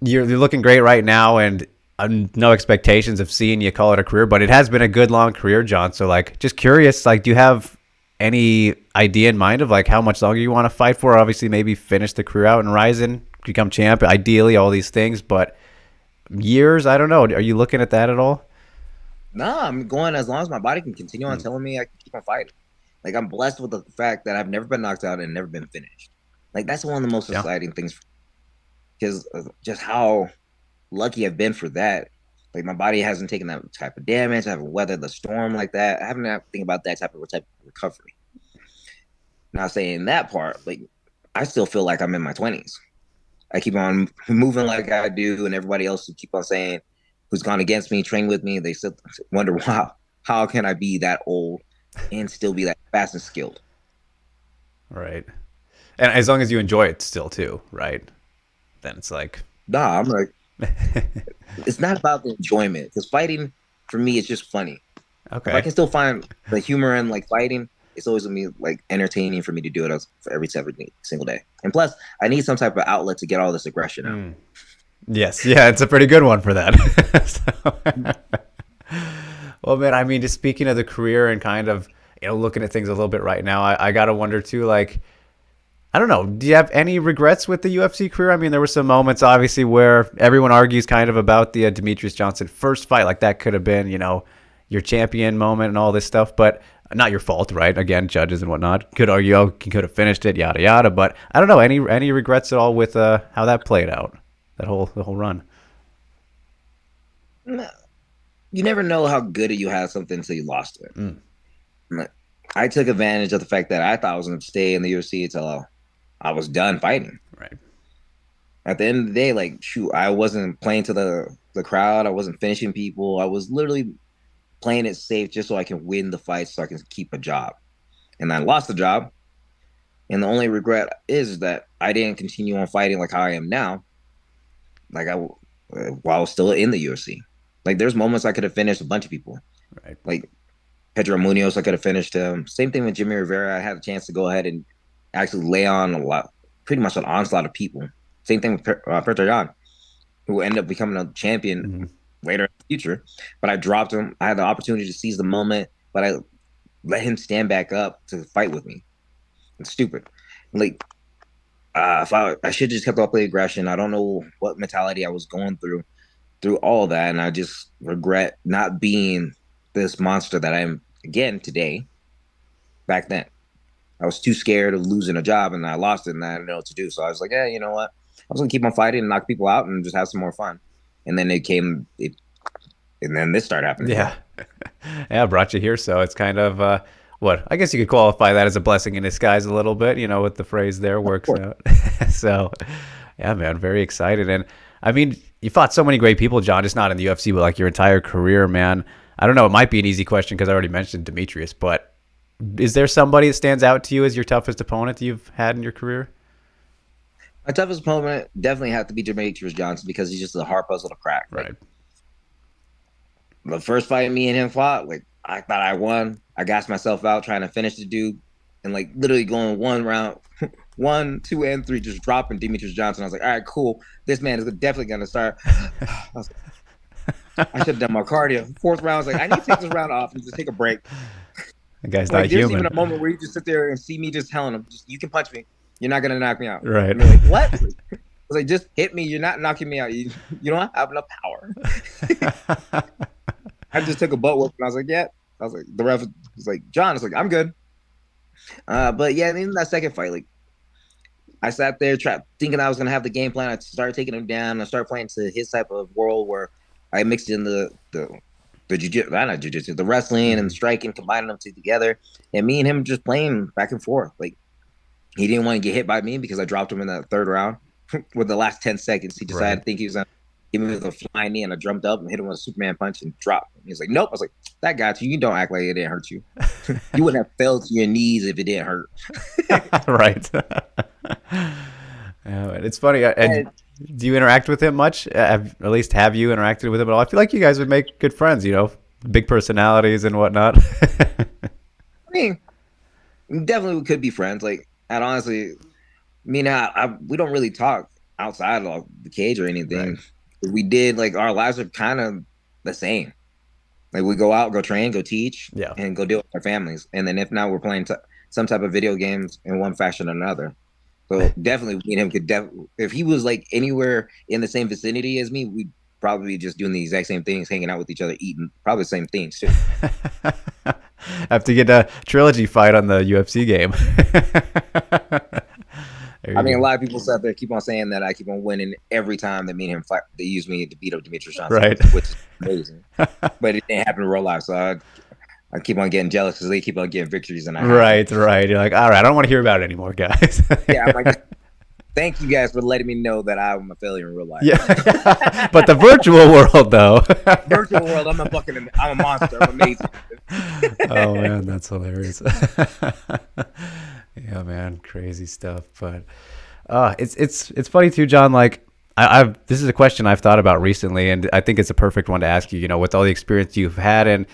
you're looking great right now, and no expectations of seeing you call it a career, but it has been a good long career, John. So, like, just curious, like, do you have any idea in mind of like how much longer you want to fight for? Obviously, maybe finish the career out in Rizin, become champ, ideally, all these things, but years, I don't know. Are you looking at that at all? No, I'm going as long as my body can continue on telling me I can keep on fighting. Like, I'm blessed with the fact that I've never been knocked out and never been finished. Like, that's one of the most exciting things, because just how lucky I've been for that. Like, my body hasn't taken that type of damage. I haven't weathered the storm like that. I haven't had to think about that type of recovery. Not saying that part, like, I still feel like I'm in my 20s. I keep on moving like I do, and everybody else who keep on saying, who's gone against me, train with me, they still wonder, how can I be that old and still be that fast and skilled? Right. And as long as you enjoy it still too, right? Then it's like, nah, I'm like, it's not about the enjoyment, because fighting for me is just funny. Okay. If I can still find the humor in like fighting, it's always gonna be like entertaining for me to do it for every single day. And plus, I need some type of outlet to get all this aggression out. Yes, yeah, it's a pretty good one for that. Well, man, I mean, just speaking of the career and kind of looking at things a little bit right now, I gotta wonder too, like, I don't know. Do you have any regrets with the UFC career? I mean, there were some moments, obviously, where everyone argues kind of about the Demetrius Johnson first fight. Like, that could have been, your champion moment and all this stuff, but not your fault, right? Again, judges and whatnot could argue, oh, he could have finished it, yada yada. But I don't know, any regrets at all with how that played out, the whole run? No. You never know how good you had something until you lost it. I took advantage of the fact that I thought I was going to stay in the UFC until I was done fighting. Right. At the end of the day, like, shoot, I wasn't playing to the crowd. I wasn't finishing people. I was literally playing it safe just so I can win the fight, so I can keep a job. And I lost the job. And the only regret is that I didn't continue on fighting like how I am now, like while I was still in the UFC. Like, there's moments I could have finished a bunch of people. Right. Like Pedro Munoz, I could have finished him. Same thing with Jimmy Rivera. I had a chance to go ahead and actually lay on pretty much an onslaught of people. Same thing with Petr Yan, who ended up becoming a champion later in the future. But I dropped him. I had the opportunity to seize the moment, but I let him stand back up to fight with me. It's stupid. Like, if I should just kept up the aggression. I don't know what mentality I was going through all that, and I just regret not being this monster that I am again today. Back then, I was too scared of losing a job, and I lost it, and I didn't know what to do. So I was like, yeah, you know what? I was gonna keep on fighting and knock people out and just have some more fun. And then and then this started happening. Yeah. Yeah, I brought you here, so it's kind of what I guess you could qualify that as a blessing in disguise a little bit, you know, with the phrase there works out. So, yeah, man, very excited. And I mean, you fought so many great people, John, just not in the UFC, but like your entire career, man. I don't know, it might be an easy question because I already mentioned Demetrius, but is there somebody that stands out to you as your toughest opponent that you've had in your career? My toughest opponent definitely had to be Demetrius Johnson because he's just a hard puzzle to crack. Right. Like, the first fight me and him fought, like I thought I won. I gassed myself out trying to finish the dude, and like literally going one round, 1, 2, and 3, just dropping Demetrius Johnson. I was like, all right, cool. This man is definitely gonna start. I should have done my cardio. 4th round, I was like, I need to take this round off and just take a break. The guy's like, not there's human. even a moment where you just sit there and see me just telling him, you can punch me. You're not gonna knock me out. Right. And they're like, what? I was like, just hit me. You're not knocking me out. You don't have enough power. I just took a butt whoop and I was like, yeah. I was like, the ref was like, John. I was like, I'm good. But yeah, in that second fight, like I sat there thinking I was gonna have the game plan. I started taking him down. I started playing to his type of world where I mixed in the jiu-jitsu, not jiu-jitsu, the wrestling and striking, combining them two together, and me and him just playing back and forth. Like he didn't want to get hit by me because I dropped him in that 3rd round. With the last 10 seconds, he decided to think he was gonna give me the flying knee, and I jumped up and hit him with a Superman punch and dropped him. He was like, nope. I was like, that got you. You don't act like it didn't hurt you. You wouldn't have fell to your knees if it didn't hurt. Right. It's funny. And do you interact with him much? At least have you interacted with him at all? I feel like you guys would make good friends, you know, big personalities and whatnot. I mean, definitely we could be friends. Like, and honestly, me and we don't really talk outside of the cage or anything. Right. If we did, like, our lives are kind of the same. Like, we go out, go train, go teach, and go deal with our families. And then if not, we're playing some type of video games in one fashion or another. So definitely, me and him could if he was like anywhere in the same vicinity as me, we'd probably be just doing the exact same things, hanging out with each other, eating probably the same things too. Have to get a trilogy fight on the UFC game. I mean, a lot of people out there keep on saying that I keep on winning every time that me and him fight. They use me to beat up Demetrius Johnson, right? Which is amazing. But it didn't happen in real life, so I keep on getting jealous because they keep on getting victories, and right. You're like, all right, I don't want to hear about it anymore, guys. Yeah, I'm like, thank you guys for letting me know that I'm a failure in real life. Yeah, but the virtual world, though. Virtual world, I'm a monster. I'm amazing. Oh man, that's hilarious. Yeah, man, crazy stuff. But it's funny too, John. Like this is a question I've thought about recently, and I think it's a perfect one to ask you. You know, with all the experience you've had, and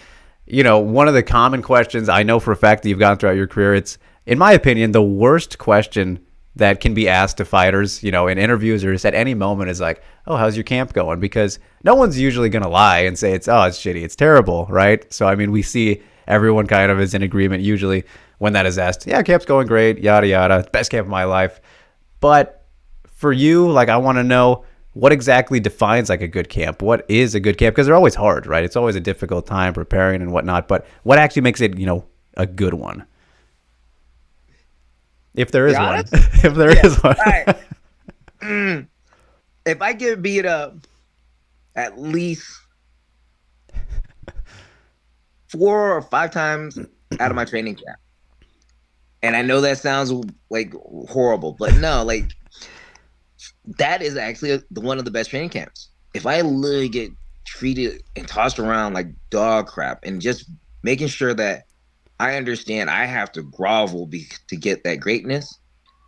you know, one of the common questions I know for a fact that you've gone throughout your career, it's, in my opinion, the worst question that can be asked to fighters, you know, in interviews or just at any moment is like, oh, how's your camp going? Because no one's usually going to lie and say it's shitty, it's terrible, right? So, I mean, we see everyone kind of is in agreement usually when that is asked. Yeah, camp's going great, yada, yada, best camp of my life. But for you, like, I want to know what exactly defines like a good camp? What is a good camp? Because they're always hard, right? It's always a difficult time preparing and whatnot. But what actually makes it, you know, a good one? If there is one. If there is one. Right. If I get beat up at least 4 or 5 times out of my training camp, and I know that sounds like horrible, but no, like, that is actually one of the best training camps. If I literally get treated and tossed around like dog crap, and just making sure that I understand I have to grovel to get that greatness,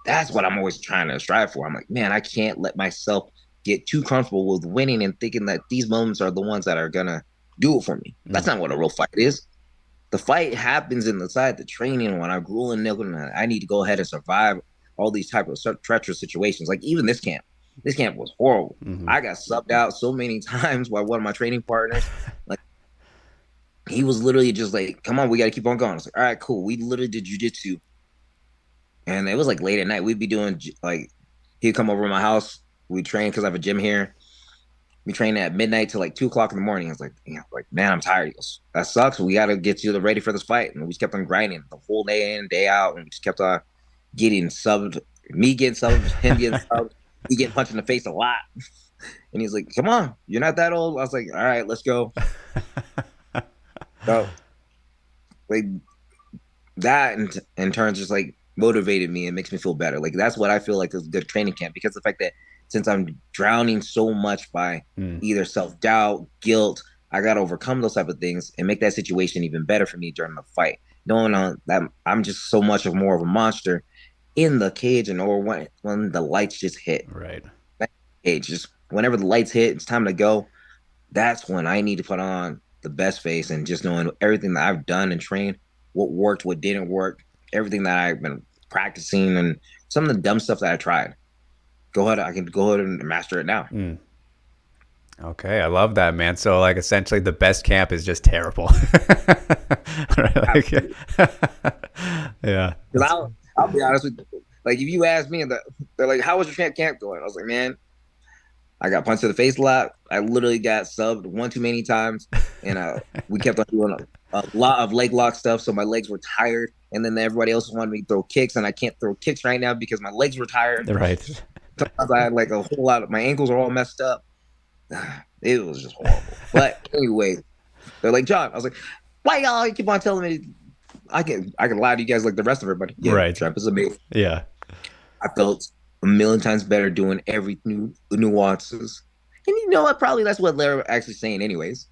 that's what I'm always trying to strive for. I'm like, man, I can't let myself get too comfortable with winning and thinking that these moments are the ones that are going to do it for me. That's not what a real fight is. The fight happens inside the training when I'm grueling, and I need to go ahead and survive all these type of treacherous situations. Like even this camp was horrible. Mm-hmm. I got subbed out so many times by one of my training partners. Like, he was literally just like, come on, we got to keep on going. I was like, all right, cool. We literally did jiu-jitsu. And it was like late at night. We'd be doing, like, he'd come over to my house. We'd train because I have a gym here. We train at midnight to like 2 o'clock in the morning. I was like, man, I'm tired. He goes, that sucks. We got to get you ready for this fight. And we just kept on grinding the whole day in, day out. And we just kept on getting subbed, me getting subbed, him getting subbed, me getting punched in the face a lot. And he's like, come on, you're not that old. I was like, all right, let's go. So, like, that in turn just like motivated me and makes me feel better. Like, that's what I feel like is a good training camp, because the fact that since I'm drowning so much by either self-doubt, guilt, I got to overcome those type of things and make that situation even better for me during the fight. Knowing that I'm just so much more of a monster in the cage, and or when the lights just hit. Right. Cage, just whenever the lights hit, it's time to go. That's when I need to put on the best face, and just knowing everything that I've done and trained, what worked, what didn't work, everything that I've been practicing, and some of the dumb stuff that I tried. I can go ahead and master it now. Okay, I love that, man. So, like, essentially, the best camp is just terrible. Right? Like, yeah. Because I'll be honest with you. Like, if you ask me, they're like, "How was your camp going?" I was like, "Man, I got punched in the face a lot. I literally got subbed one too many times, and we kept on doing a lot of leg lock stuff. So my legs were tired, and then everybody else wanted me to throw kicks, and I can't throw kicks right now because my legs were tired. Right. Sometimes I had like a whole lot of my ankles are all messed up. It was just horrible. But anyway, they're like, John, I was like, why y'all keep on telling me I can lie to you guys like the rest of everybody? Yeah, right. Trap is amazing. Yeah. I felt a million times better doing every nuances. And you know what? Probably that's what they're actually saying anyways.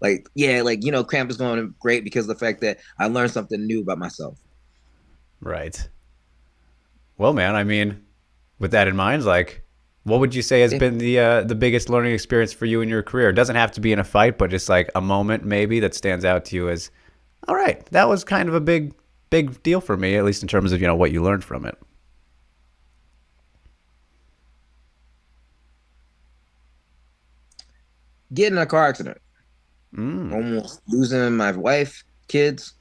Like, yeah, like, you know, camp is going great because of the fact that I learned something new about myself. Right. Well, man, I mean, with that in mind, like, what would you say has been the biggest learning experience for you in your career? It doesn't have to be in a fight, but just like a moment maybe that stands out to you as, all right, that was kind of a big deal for me, at least in terms of, you know, what you learned from it. Getting in a car accident. Almost losing my wife, kids,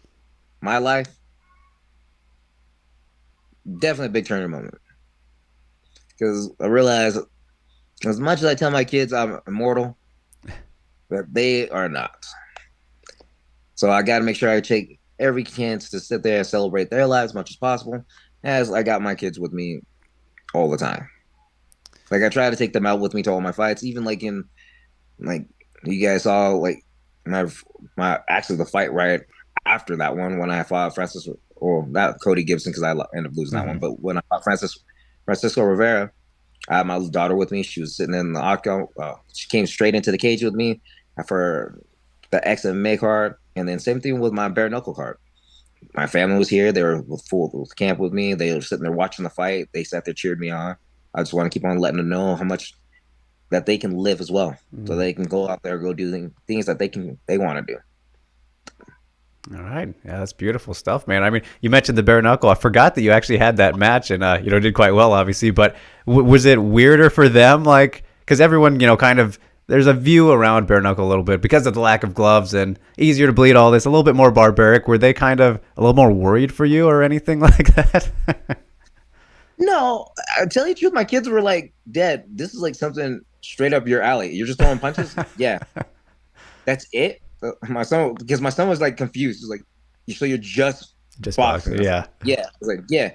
my life. Definitely a big turning moment. Because I realized, as much as I tell my kids I'm immortal, that they are not. So I got to make sure I take every chance to sit there and celebrate their lives as much as possible, as I got my kids with me all the time. Like, I try to take them out with me to all my fights, even like in, like, you guys saw, like, my actually the fight right after that one when I fought Francis, or not Cody Gibson, because I ended up losing that one, but when I fought Francisco Rivera, I had my daughter with me. She was sitting in the octagon. She came straight into the cage with me for the XMA card, and then same thing with my bare knuckle card. My family was here. They were full camp with me. They were sitting there watching the fight. They sat there, cheered me on. I just want to keep on letting them know how much that they can live as well, so they can go out there, go do things that they want to do. All right. Yeah, that's beautiful stuff, man. I mean, you mentioned the bare knuckle. I forgot that you actually had that match and, you know, did quite well, obviously. But was it weirder for them? Like, because everyone, you know, kind of, there's a view around bare knuckle a little bit because of the lack of gloves and easier to bleed, all this, a little bit more barbaric. Were they kind of a little more worried for you or anything like that? No, I tell you the truth, my kids were like, Dad, this is like something straight up your alley. You're just throwing punches? Yeah. That's it? My son was like confused. He was like, so you're just boxing? Yeah. Yeah. I was like, yeah.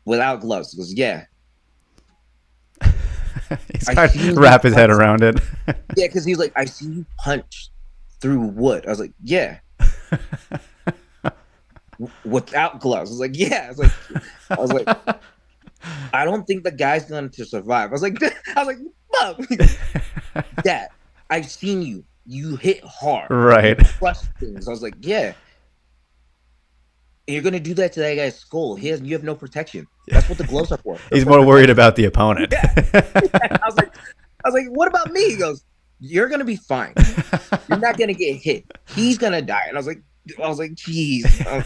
Without gloves. He goes, yeah. He's trying to wrap his head around it. Yeah, because he was like, I see you punch through wood. I was like, yeah. Without gloves. I was like, yeah. I was like, I don't think the guy's going to survive. I was like, Mom, Dad, I've seen you. You hit hard. Right. You crush things. I was like, yeah. And you're going to do that to that guy's skull. You have no protection. That's what the gloves are for. He's more worried about the opponent. Yeah. I was like, what about me? He goes, you're going to be fine. You're not going to get hit. He's going to die. And I was like, geez. I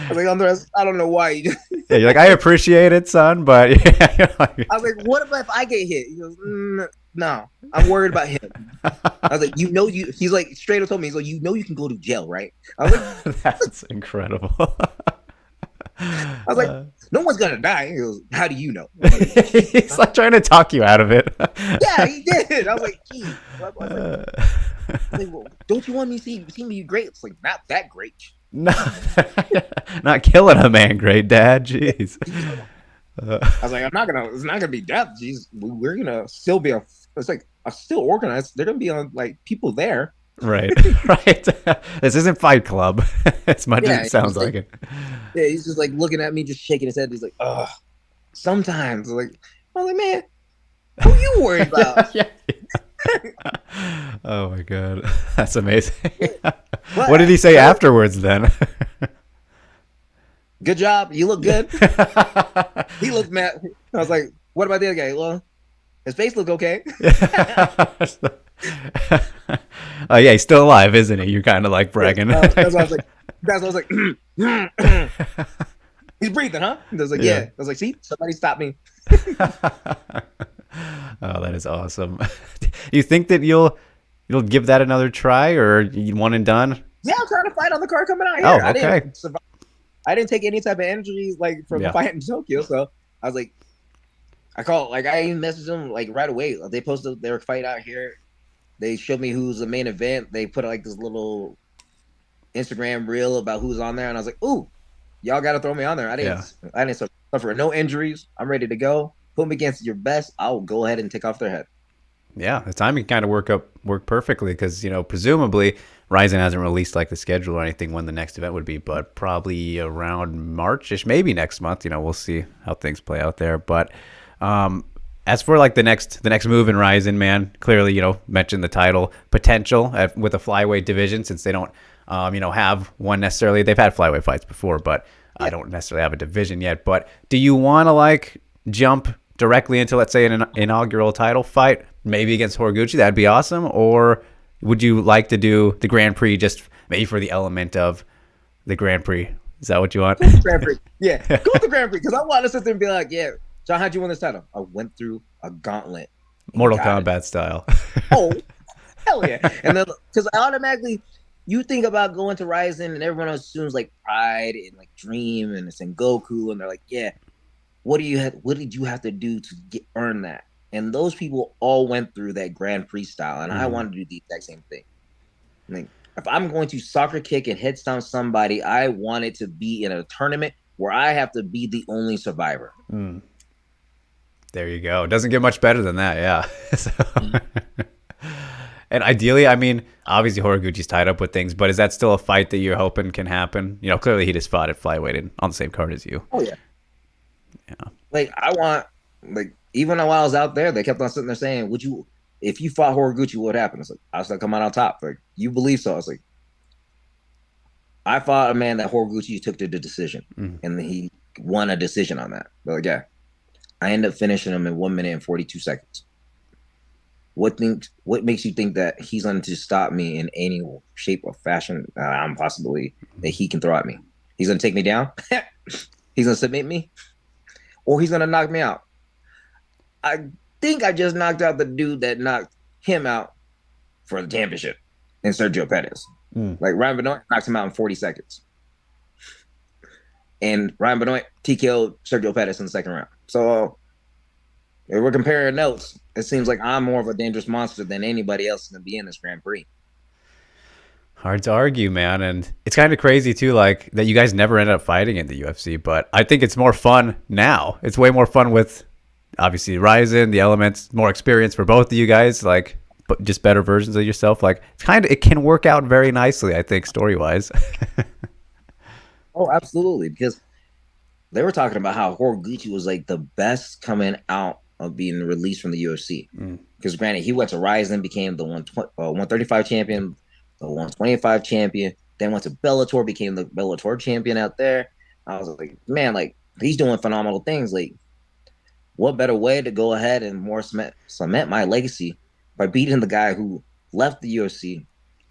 was like, Andres, I don't know why. Yeah, you're like, I appreciate it, son, but yeah. I was like, what if I get hit? He goes, no, I'm worried about him. I was like, he's like, straight up told me, he's like, you know you can go to jail, right? I was like, that's incredible. I was like, no one's gonna die. He goes, how do you know? He's like trying to talk you out of it. Yeah, he did. I was like, gee. I was like, well, don't you want me to see me great? It's like, not that great. No, not killing a man, great dad. Jeez. I was like, it's not gonna be death. Jeez, we're gonna still be it's like, I'm still organized. They're gonna be on like people there. Right, right. This isn't Fight Club, as much as it sounds like it. Yeah, he's just like looking at me, just shaking his head. He's like, ugh. Sometimes, like, I'm like, man, who are you worried about? Yeah. Oh my god, that's amazing. What did he say afterwards then? Good job. You look good. He looked mad. I was like, what about the other guy? Well, his face looked okay. Oh yeah, he's still alive, isn't he? You're kind of like bragging. That's what I was like. He's breathing, huh? I was like, yeah. I was like, see, somebody stop me. Oh, that is awesome. You think that you'll give that another try, or you one and done? Yeah, I'm trying to fight on the card coming out here. Oh, okay. I didn't take any type of injuries like from the fight in Tokyo, so I was like, I even messaged them like right away. They posted their fight out here. They showed me who's the main event. They put like this little Instagram reel about who's on there, and I was like, ooh, y'all got to throw me on there. I didn't suffer no injuries. I'm ready to go. Put me against your best. I'll go ahead and take off their head. Yeah, the timing kind of work perfectly because presumably Ryzen hasn't released like the schedule or anything when the next event would be, but probably around March-ish, maybe next month. We'll see how things play out there. But as for like the next move in Ryzen, man, clearly mentioned the title potential with a flyweight division since they don't have one necessarily. They've had flyweight fights before, but I don't necessarily have a division yet. But do you want to like jump directly into, let's say, an inaugural title fight, maybe against Horiguchi? That'd be awesome. Or would you like to do the Grand Prix just maybe for the element of the Grand Prix? Is that what you want? Grand Prix. Yeah, go with the Grand Prix because I want to sit there and be like, yeah, John, how'd you win this title? I went through a gauntlet. Mortal Kombat style. Oh, hell yeah. And then, because automatically, you think about going to Ryzen and everyone assumes like Pride and like Dream and Sengoku, and they're like, yeah, what did you have to do to earn that? And those people all went through that Grand Prix style, and I want to do the exact same thing. Like, if I'm going to soccer kick and head stomp somebody, I want it to be in a tournament where I have to be the only survivor. There you go. It doesn't get much better than that, yeah. And ideally, I mean, obviously Horiguchi's tied up with things, but is that still a fight that you're hoping can happen? Clearly he just fought at flyweight on the same card as you. Oh, yeah. Yeah. Like, even while I was out there, they kept on sitting there saying, if you fought Horiguchi, what would happen? It's like, I was like, come out on top. Like, you believe so? I was like, I fought a man that Horiguchi took to the decision, and he won a decision on that. But like, yeah, I ended up finishing him in 1 minute and 42 seconds. What makes you think that he's going to stop me in any shape or fashion possibly that he can throw at me? He's going to take me down? He's going to submit me? Or he's going to knock me out? I think I just knocked out the dude that knocked him out for the championship in Sergio Pettis. Like, Ryan Benoit knocked him out in 40 seconds. And Ryan Benoit TKO'd Sergio Pettis in the second round. So, if we're comparing notes, it seems like I'm more of a dangerous monster than anybody else going to be in this Grand Prix. Hard to argue, man. And it's kind of crazy, too, like, that you guys never ended up fighting in the UFC. But I think it's more fun now. It's way more fun with, obviously, Ryzen, the elements, more experience for both of you guys, like, but just better versions of yourself. Like, it can work out very nicely, I think, story-wise. Oh, absolutely. Because they were talking about how Horiguchi was, like, the best coming out of being released from the UFC. Because granted, he went to Ryzen, became the 135 champion, the 125 champion, then went to Bellator, became the Bellator champion out there. I was like, man, like, he's doing phenomenal things. Like, what better way to go ahead and more cement my legacy by beating the guy who left the UFC,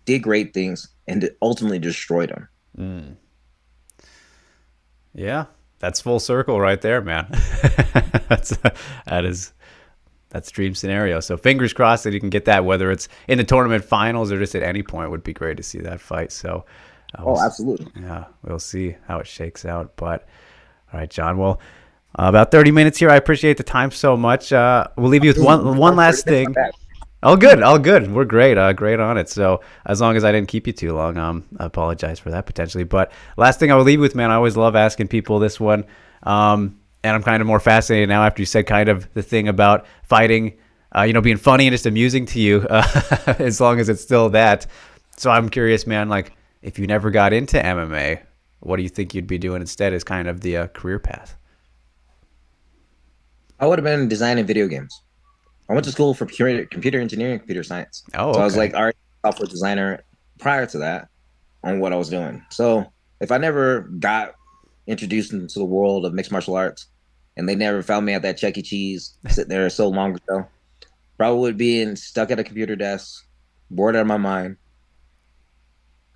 did great things, and ultimately destroyed him. Yeah. That's full circle right there, man. That's dream scenario. So fingers crossed that you can get that, whether it's in the tournament finals or just at any point. Would be great to see that fight. So, absolutely. Yeah, we'll see how it shakes out. But All right, John. Well, about 30 minutes here. I appreciate the time so much. We'll leave you with one last thing. All good, all good. We're great, great on it. So as long as I didn't keep you too long, I apologize for that potentially. But last thing I will leave you with, man, I always love asking people this one. And I'm kind of more fascinated now after you said kind of the thing about fighting, being funny and just amusing to you, as long as it's still that. So I'm curious, man, like if you never got into MMA, what do you think you'd be doing instead as kind of the career path? I would have been designing video games. I went to school for computer engineering, computer science. Oh, okay. So I was like already a software designer prior to that on what I was doing. So if I never got introduced into the world of mixed martial arts and they never found me at that Chuck E. Cheese sitting there so long ago, probably would be stuck at a computer desk, bored out of my mind,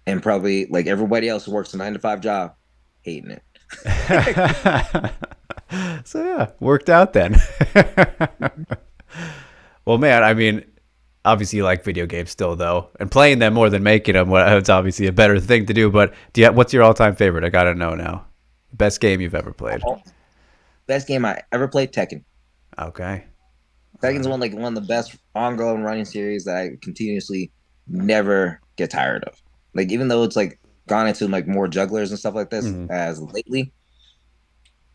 and probably like everybody else who works a 9-to-5 job, hating it. So yeah, worked out then. Well, man, I mean, obviously you like video games still, though, and playing them more than making them. It's obviously a better thing to do. But what's your all-time favorite? I gotta know now. Best game you've ever played? Best game I ever played, Tekken. Okay. Tekken's one of the best ongoing running series that I continuously never get tired of. Like even though it's like gone into like more jugglers and stuff like this as lately,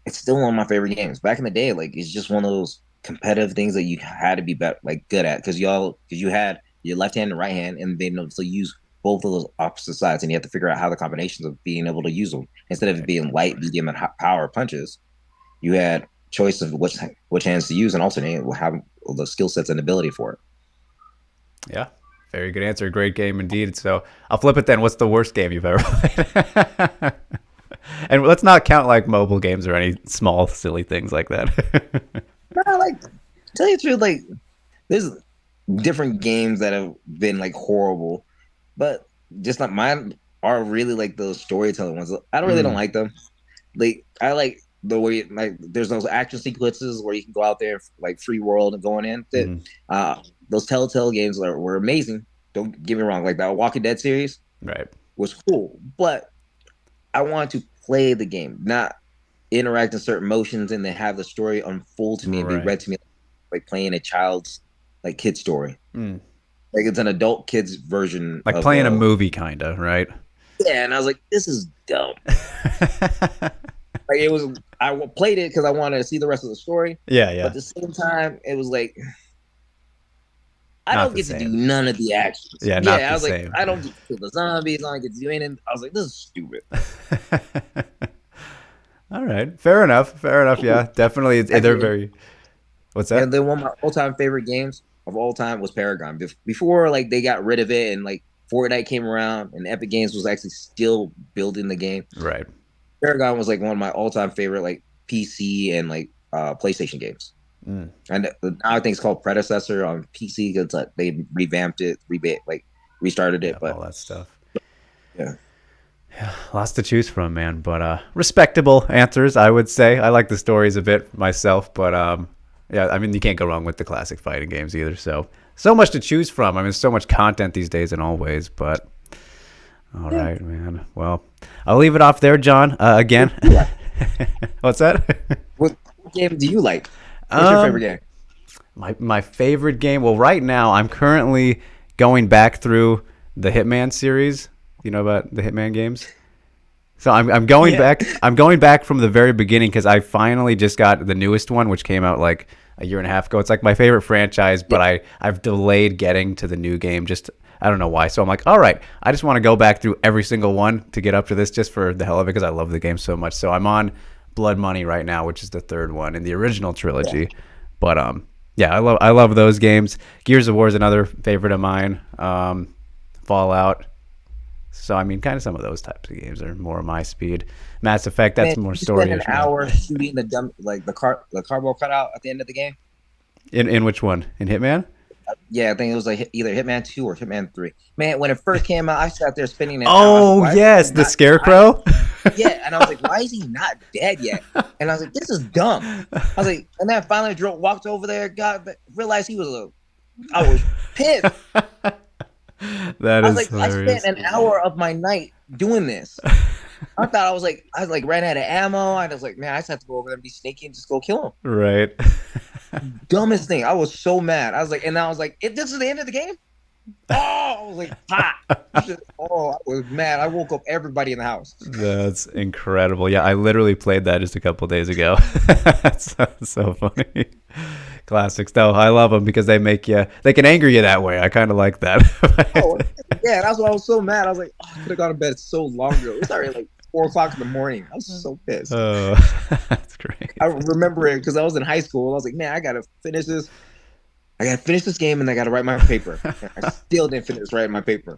it's still one of my favorite games. Back in the day, like it's just one of those competitive things that you had to be good at because you had your left hand and right hand and being able to use both of those opposite sides, and you have to figure out how the combinations of being able to use them instead of it being light, medium, and power punches. You had choice of which hands to use and alternate will have the skill sets and ability for it. Yeah, very good answer. Great game indeed. So I'll flip it then. What's the worst game you've ever played? And let's not count like mobile games or any small silly things like that. No, like tell you the truth, like there's different games that have been like horrible, but just not mine are really like those storytelling ones. I don't like them. Like I like the way like there's those action sequences where you can go out there like free world and going in. Those Telltale games were amazing. Don't get me wrong, like that Walking Dead series, right, was cool, but I want to play the game, not interact in certain motions and then have the story unfold to me and be read to me like playing a child's like kid story. Like it's an adult kid's version, like playing a movie, kind of, right? Yeah, and I was like, this is dumb. Like it was, I played it because I wanted to see the rest of the story. Yeah. But at the same time, it was like I don't get to do none of the actions. Yeah, I was like, I don't get to kill the zombies. I don't get to do anything. I was like, this is stupid. All right, fair enough. Yeah, definitely. They're very. What's that? And then one of my all-time favorite games of all time was Paragon. Before like they got rid of it and like Fortnite came around and Epic Games was actually still building the game. Right. Paragon was like one of my all-time favorite like PC and like PlayStation games. And now I think it's called Predecessor on PC because like, they revamped it, restarted it, but all that stuff. Yeah, lots to choose from, man. But respectable answers, I would say. I like the stories a bit myself, but yeah, I mean, you can't go wrong with the classic fighting games either. So much to choose from. I mean, so much content these days in all ways. But all right, man. Well, I'll leave it off there, John. Again, what's that? What game do you like? What's your favorite game? My favorite game. Well, right now I'm currently going back through the Hitman series. You know about the Hitman games? So I'm going back. I'm going back from the very beginning because I finally just got the newest one, which came out like a year and a half ago. It's like my favorite franchise, but I've delayed getting to the new game. Just I don't know why. So I'm like, all right, I just want to go back through every single one to get up to this just for the hell of it because I love the game so much. So I'm on Blood Money right now, which is the third one in the original trilogy. But yeah, I love those games. Gears of War is another favorite of mine. Fallout. So I mean, kind of some of those types of games are more my speed. Mass Effect, that's more story. Spend an hour shooting the cardboard cutout at the end of the game. In which one? In Hitman? Yeah, I think it was like either Hitman 2 or Hitman 3. Man, when it first came out, I sat there spinning it. Oh, yes, the Scarecrow. Yeah, and I was like, why is he not dead yet? And I was like, this is dumb. I was like, and then I finally walked over there, realized he was I was pissed. That I is was like, hilarious. I spent an hour of my night doing this. I thought I was like ran out of ammo. I was like, man, I just have to go over there and be sneaky and just go kill him. Right. Dumbest thing. I was so mad. I was like, and I was like, if this is the end of the game, oh, I was like, hot. Oh, I was mad. I woke up everybody in the house. That's incredible. Yeah, I literally played that just a couple days ago. That's so funny. Classics. No, I love them because they can anger you that way. I kind of like that. Oh, yeah, that's why I was so mad. I was like, oh, I could have gone to bed so long ago. It was already like 4 o'clock in the morning. I was so pissed. Oh, that's great. I remember it because I was in high school. I was like, man, I gotta finish this. I gotta finish this game and I gotta write my paper. I still didn't finish writing my paper.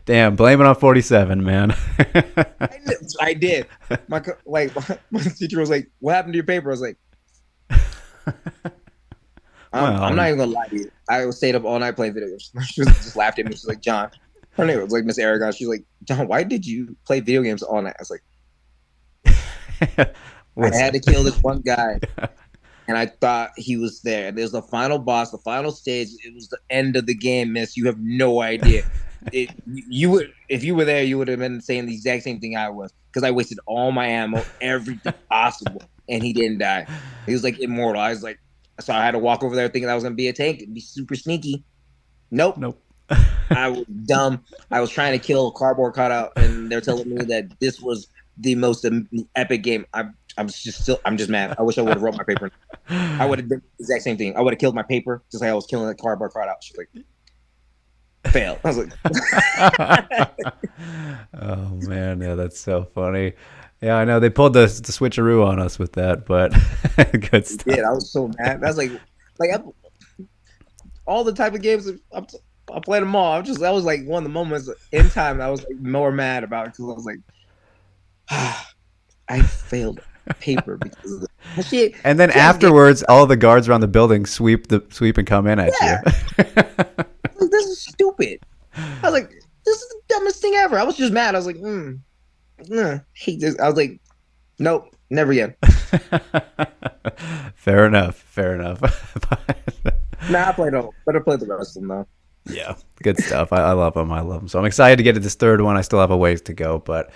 Damn, blame it on 47, man. I did. My teacher was like, "What happened to your paper?" I was like, I'm not even gonna lie to you. I stayed up all night playing video games. She just laughed at me. She's like, John, her name was like Miss Aragon. She's like, John, why did you play video games all night? I was like, I had to kill this one guy, and I thought he was there. There's the final boss, the final stage. It was the end of the game, Miss. You have no idea. If you were there, you would have been saying the exact same thing I was, because I wasted all my ammo, everything possible, and he didn't die. He was like immortal. I was like, so I had to walk over there thinking I was gonna be a tank and be super sneaky. Nope. I was dumb. I was trying to kill a cardboard cutout, and they're telling me that this was the most epic game. I'm just mad. I wish I would have wrote my paper. I would have done the exact same thing. I would have killed my paper just like I was killing the cardboard cutout. She's like, fail. I was like, oh man, yeah, that's so funny. Yeah, I know they pulled the switcheroo on us with that, but good stuff. Yeah, I was so mad. That's like all the type of games I played them all. That was like one of the moments in time I was like more mad about, because I was like, I failed paper because of this shit. And then afterwards, all the guards around the building sweep and come in at you. Like, this is stupid. I was like, this is the dumbest thing ever. I was just mad. I was like, hate this. I was like, nope, never again. Fair enough. Nah, I played all. Better play the rest of them though. Yeah, good stuff. I love them. So I'm excited to get to this third one. I still have a ways to go, but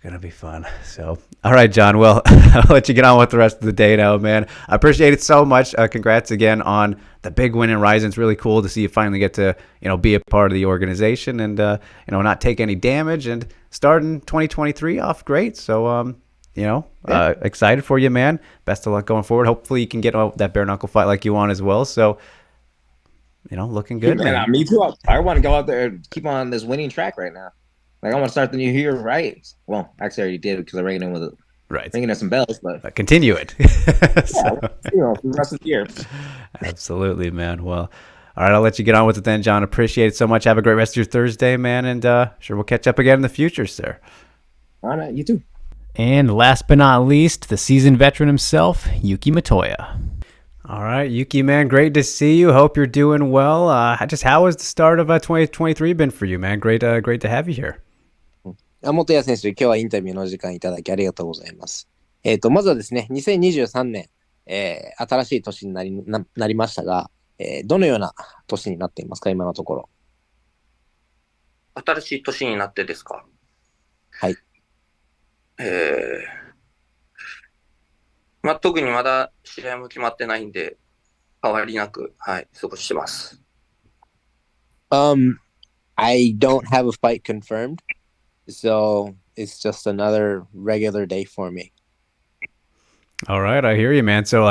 gonna be fun. So, all right, John. Well, I'll let you get on with the rest of the day now, man. I appreciate it so much. Congrats again on the big win in Horizon. It's really cool to see you finally get to, be a part of the organization and, not take any damage and starting 2023 off great. So, excited for you, man. Best of luck going forward. Hopefully you can get that bare knuckle fight like you want as well. So, looking good, man. Me too. I want to go out there and keep on this winning track right now. Like, I want to start the new year right. Well, actually, I already did because I ringing in with it. Right. Ringing in some bells, but continue it. For the rest of the year. Absolutely, man. Well, all right, I'll let you get on with it then, John. Appreciate it so much. Have a great rest of your Thursday, man, and sure we'll catch up again in the future, sir. All right, you too. And last but not least, the seasoned veteran himself, Yuki Motoya. All right, Yuki, man, great to see you. Hope you're doing well. How has the start of 2023 been for you, man? Great to have you here. 元谷選手、今日はインタビューのお時間いただきありがとうございます。まずはですね、2023年、新しい年になりましたが、どのような年になっていますか、今のところ。新しい年になってですか。はい。特にまだ試合も決まってないんで、変わりなく、過ごしてます。I don't have a fight confirmed, so it's just another regular day for me. All right, I hear you, man. So,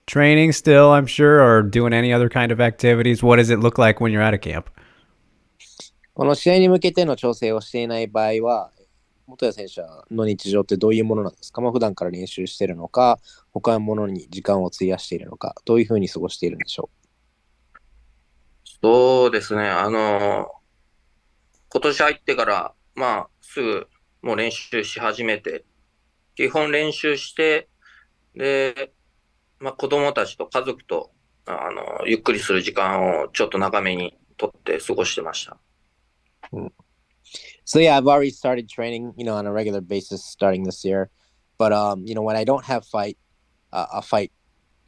training still, I'm sure, or doing any other kind of activities. What does it look like when you're at a camp? この試合に向けての調整をしていない場合は、元谷選手の日常ってどういうものなんですか？普段から練習しているのか、他のものに時間を費やしているのか、どういうふうに過ごしているんでしょう？そうですね。今年入ってから、すぐもう練習し始めて、基本練習して、で、子供たちと家族と、ゆっくりする時間をちょっと長めにとって過ごしてました。So yeah, I've already started training, on a regular basis starting this year. But when I don't have a fight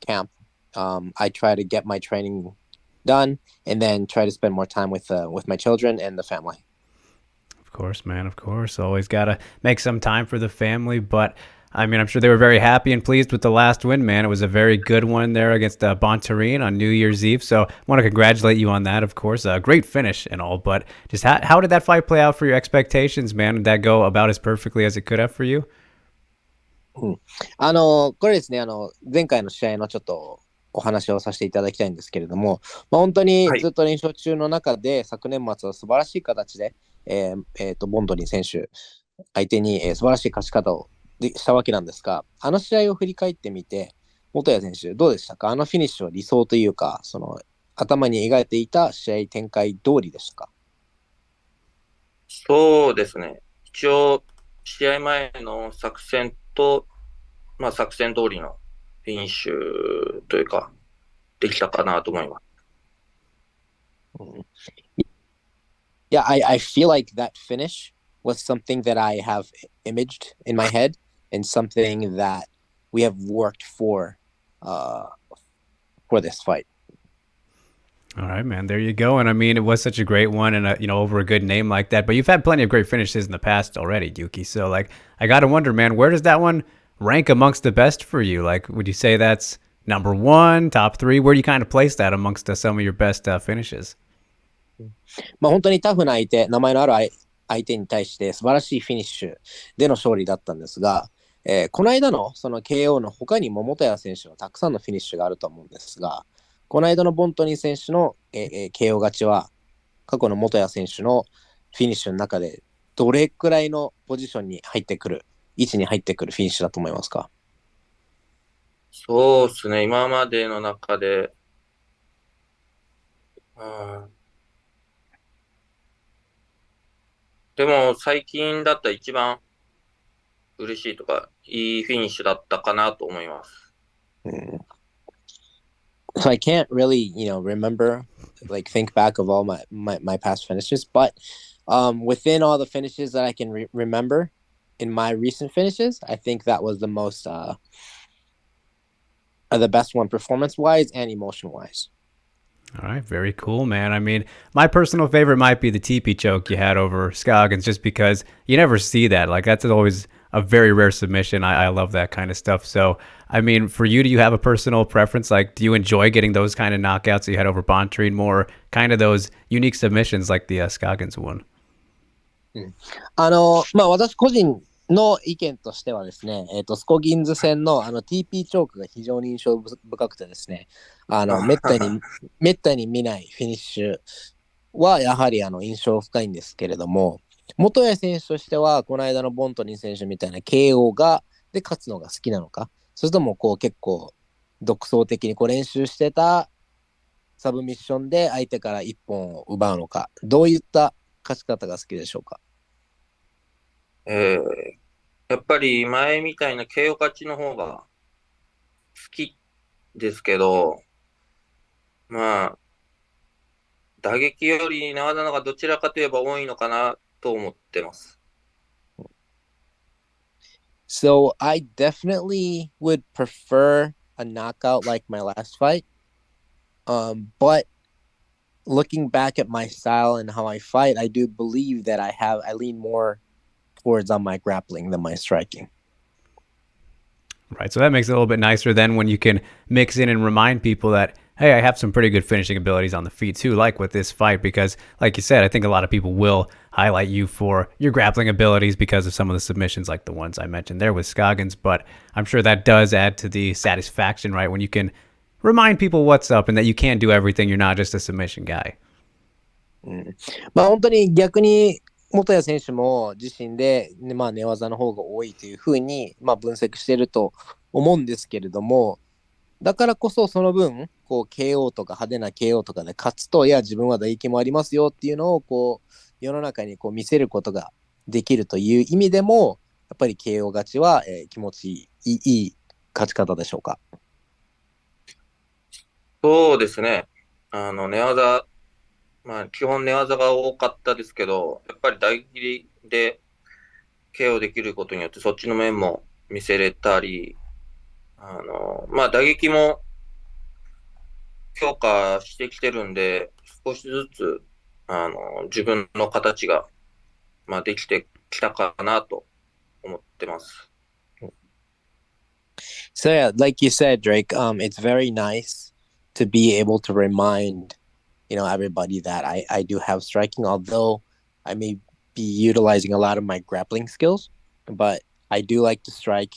camp, I try to get my training done and then try to spend more time with my children and the family. Of course, man. Of course. Always got to make some time for the family. But, I mean, I'm sure they were very happy and pleased with the last win, man. It was a very good one there against Bontarine on New Year's Eve. So I want to congratulate you on that, of course. A great finish and all. But just how did that fight play out for your expectations, man? Did that go about as perfectly as it could have for you? これですね、前回の試合のちょっとお話をさせていただきたいんですけれども、本当にずっと連勝中の中で、昨年末は素晴らしい形で、ボンドリン選手相手に、素晴らしい勝ち方をしたわけなんですが、あの試合を振り返ってみて、元谷選手どうでしたか？あのフィニッシュは理想というか、頭に描いていた試合展開通りでしたか？そうですね。一応、試合前の作戦と、作戦通りのフィニッシュというか、できたかなと思います。Yeah, I feel like that finish was something that I have imaged in my head and something that we have worked for this fight. All right, man. There you go. And I mean, it was such a great one, and over a good name like that. But you've had plenty of great finishes in the past already, Yuki. So, I gotta wonder, man, where does that one rank amongst the best for you? Would you say that's number one, top three? Where do you kind of place that amongst some of your best finishes? 本当にタフな相手、名前のある相手に対して素晴らしいフィニッシュでの勝利だったんですが、この間のその KO の他にも元谷選手のたくさんのフィニッシュがあると思うんですが、この間のボントニー選手の、KO 勝ちは過去の元谷選手のフィニッシュの中でどれくらいのポジションに入ってくる、位置に入ってくるフィニッシュだと思いますか？そうですね。今までの中で、でも最近だったら一番嬉しいとか、いいフィニッシュだったかなと思います。So I can't really, remember, think back of all my past finishes, but within all the finishes that I can remember in my recent finishes, I think that was the most, the best one performance-wise and emotion-wise. All right, very cool, man. I mean, my personal favorite might be the teepee choke you had over Scoggins, just because you never see that. That's always a very rare submission. I love that kind of stuff. So, I mean, for you, do you have a personal preference? Do you enjoy getting those kind of knockouts that you had over Bontarine, more kind of those unique submissions like the Scoggins one? 私個人の意見としてはですね、スコギンズ戦のTP チョークが非常に印象深くてですね、めったに見ないフィニッシュはやはり印象深いんですけれども、元谷選手としてはこの間のボントニー選手みたいな KO で勝つのが好きなのか、それとも結構独創的に練習してたサブミッションで相手から一本を奪うのか、どういった勝ち方が好きでしょうか？やっぱり前みたいな KO 勝ちの方が好きですけど、打撃より寝技の方がどちらかといえば多いのかなと思ってます。So I definitely would prefer a knockout like my last fight. But looking back at my style and how I fight, I do believe that I lean more towards on my grappling than my striking. Right, so that makes it a little bit nicer then when you can mix in and remind people that, hey, I have some pretty good finishing abilities on the feet too, like with this fight, because like you said, I think a lot of people will highlight you for your grappling abilities because of some of the submissions like the ones I mentioned there with Scoggins, but I'm sure that does add to the satisfaction, right, when you can remind people what's up and that you can't do everything, you're not just a submission guy. 本当に逆に元谷選手も自身で、寝技の方が多いというふうに、分析していると思うんですけれども、だからこそその分KO とか派手な KO とかで勝つと、いや自分は打撃もありますよっていうのを世の中に見せることができるという意味でも、やっぱり KO 勝ちは、気持ちいい勝ち方でしょうか？そうですね。寝技、基本寝技が多かったですけど、やっぱり大切りで KO できることによってそっちの面も見せれたり、打撃も強化してきてるんで、少しずつ、自分の形がまあ、できてきたかなと思ってます。So yeah, like you said, Drake, it's very nice to be able to remind, everybody that I do have striking, although I may be utilizing a lot of my grappling skills, but I do like to strike.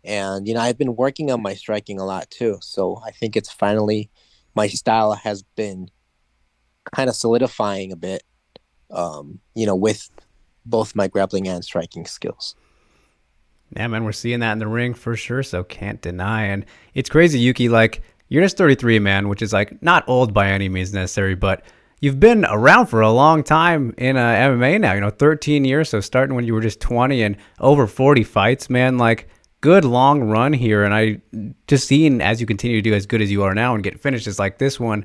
And, I've been working on my striking a lot too. So I think it's finally, my style has been kind of solidifying a bit, with both my grappling and striking skills. Yeah, man, we're seeing that in the ring for sure, so can't deny. And it's crazy, Yuki, like, you're just 33, man, which is, like, not old by any means necessary, but you've been around for a long time in MMA now, 13 years, so starting when you were just 20 and over 40 fights, man, like, good long run here. And I just seeing as you continue to do as good as you are now and get finishes like this one,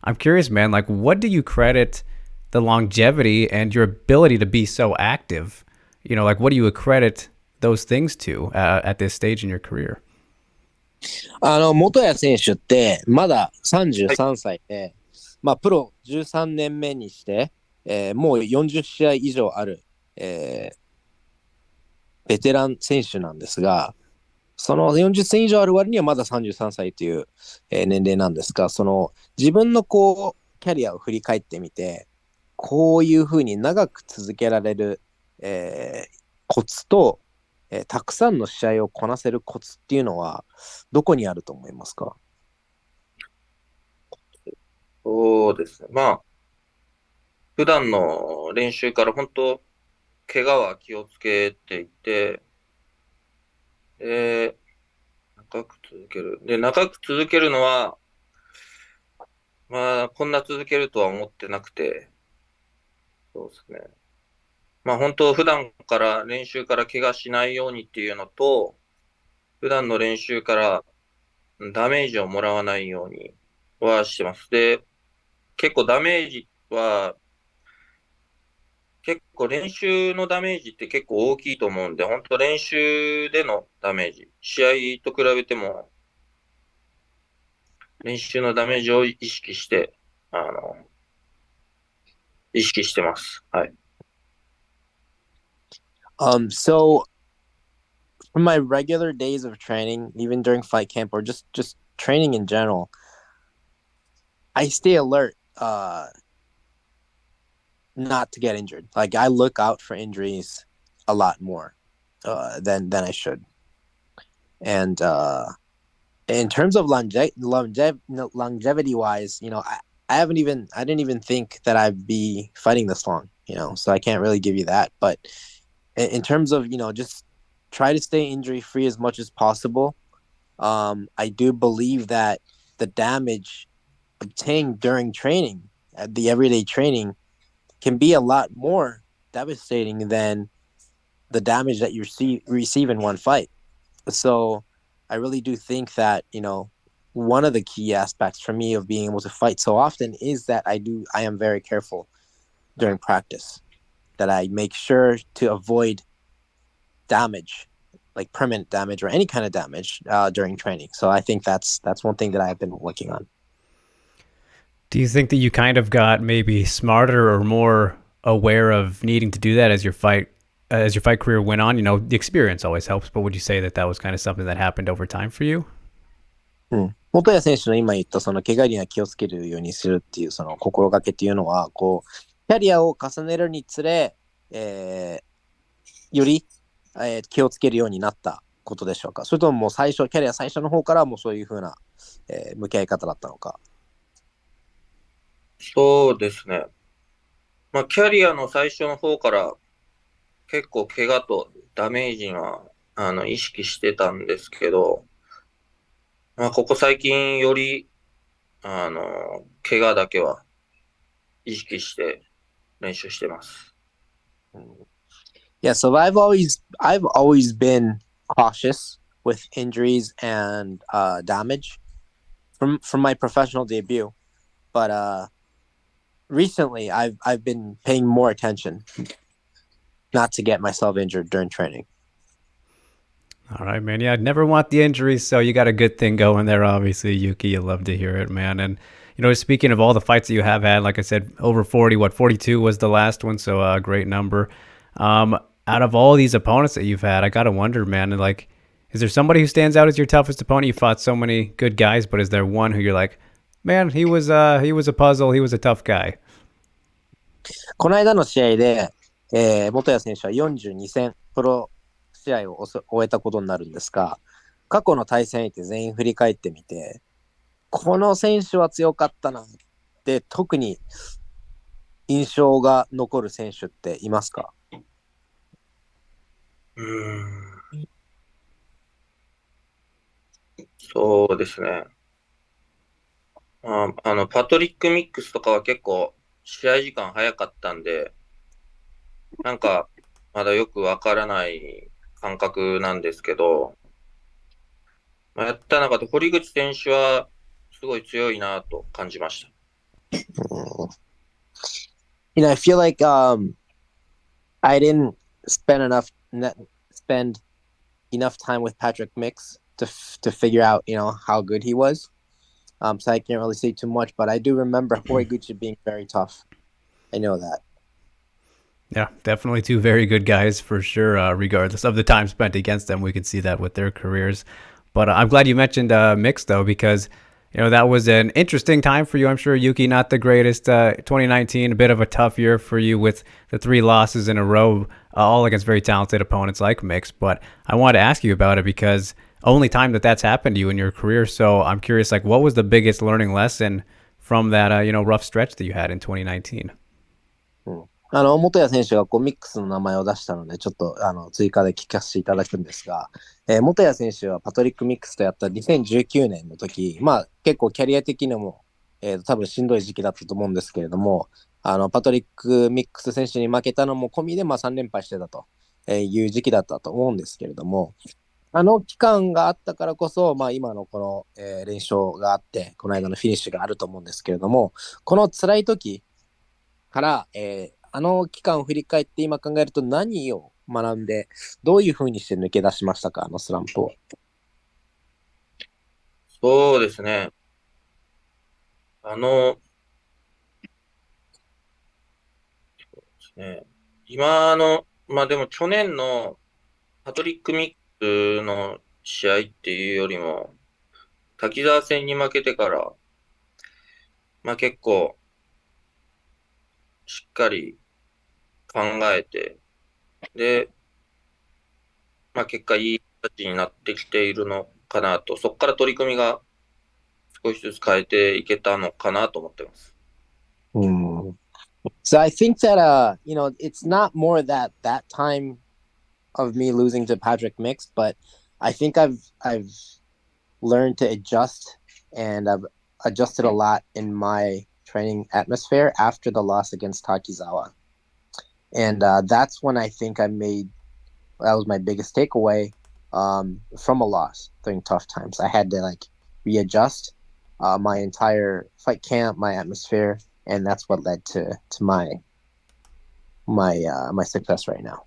I'm curious, man, like, what do you credit the longevity and your ability to be so active? Like, what do you accredit those things to at this stage in your career? 元谷選手ってまだ33歳で、プロ13年目にして、もう40試合以上ある、ベテラン選手なんですが、その40戦以上ある割にはまだ33歳という、年齢なんですが、その自分のキャリアを振り返ってみて、こういうふうに長く続けられる、コツと、たくさんの試合をこなせるコツっていうのはどこにあると思いますか？そうですね。普段の練習から本当、怪我は気をつけていて、長く続ける。で、長く続けるのは、こんな続けるとは思ってなくて、そうですね。本当、普段から練習から怪我しないようにっていうのと、普段の練習からダメージをもらわないようにはしてます。で、結構ダメージは、結構練習のダメージって結構大きいと思うんで、本当練習でのダメージ、試合と比べても、練習のダメージを意識して、意識してます。はい。So for my regular days of training, even during fight camp or just training in general, I stay alert, not to get injured. Like I look out for injuries a lot more, than I should. And, in terms of longevity wise, I didn't even think that I'd be fighting this long, so I can't really give you that, but in terms of, just try to stay injury free as much as possible. I do believe that the damage obtained during training, the everyday training, can be a lot more devastating than the damage that you receive in one fight. So I really do think that, one of the key aspects for me of being able to fight so often is that I am very careful during practice, that I make sure to avoid damage, like permanent damage or any kind of damage during training. So I think that's one thing that I've been working on. Do you think that you kind of got maybe smarter or more aware of needing to do that as your fight career went on? The experience always helps, but would you say that was kind of something that happened over time for you? 元谷選手の今言ったその怪我には気をつけるようにするっていうその心がけっていうのはキャリアを重ねるにつれ、より、気をつけるようになったことでしょうか？それとももうキャリア最初の方からもうそういう風な、向き合い方だったのか？そうですね。キャリアの最初の方から結構怪我とダメージは意識してたんですけど、ここ最近より怪我だけは意識して練習してます。Yeah, so I've always been cautious with injuries and damage from my professional debut, but recently I've been paying more attention not to get myself injured during training. All right, man. Yeah, I'd never want the injuries, so you got a good thing going there, obviously, Yuki. You love to hear it, man. And, speaking of all the fights that you have had, like I said, over 40, 42 was the last one, so a great number. Out of all these opponents that you've had, I gotta wonder, man, like, is there somebody who stands out as your toughest opponent? You fought so many good guys, but is there one who you're like, man, he was a puzzle, he was a tough guy? この間の試合で、元谷選手は42戦プロ試合を終えたことになるんですが、過去の対戦相手全員振り返ってみて、この選手は強かったなって特に印象が残る選手っていますか？そうですね。パトリック・ミックスとかは結構試合時間早かったんで、なんかまだよくわからない感覚なんですけど、やった中で堀口選手はすごい強いなと感じました。You know, I feel like I didn't spend enough time with Patrick Mix to figure out, you know, how good he was. So I can't really say too much, but I do remember Horiguchi being very tough. I know that. Yeah, definitely two very good guys for sure, regardless of the time spent against them. We can see that with their careers. But I'm glad you mentioned Mix, though, because, you know, that was an interesting time for you. I'm sure, Yuki, not the greatest. 2019, a bit of a tough year for you with the 3 losses in a row, all against very talented opponents like Mix. But I wanted to ask you about it because only time that's happened to you in your career. So I'm curious, like, what was the biggest learning lesson from that, rough stretch that you had in 2019? 元谷選手がこうミックスの名前を出したので、ちょっと追加で聞かせていただくんですが、元谷選手はパトリック・ミックスとやった2019年の時、まあ結構キャリア的にも、多分しんどい時期だったと思うんですけれども、パトリック・ミックス選手に負けたのも込みで、まあ3連敗してたという時期だったと思うんですけれども、期間があったからこそ、まあ今のこの、連勝があって、この間のフィニッシュがあると思うんですけれども、この辛い時から、期間を振り返って今考えると何を学んで、どういうふうにして抜け出しましたか、スランプを。そうですね。そうですね。今まあでも去年のパトリック・ミックの試合っていうよりも、滝沢戦に負けてから、まあ結構、しっかり考えて、で、まあ結果いい形になってきているのかなと、そこから取り組みが少しずつ変えていけたのかなと思ってます。So I think that, you know, it's not more that time of me losing to Patrick Mix, but I think I've learned to adjust, and I've adjusted a lot in my training atmosphere after the loss against Takizawa. And that's when I think that was my biggest takeaway from a loss during tough times. I had to like readjust my entire fight camp, my atmosphere, and that's what led to my success right now.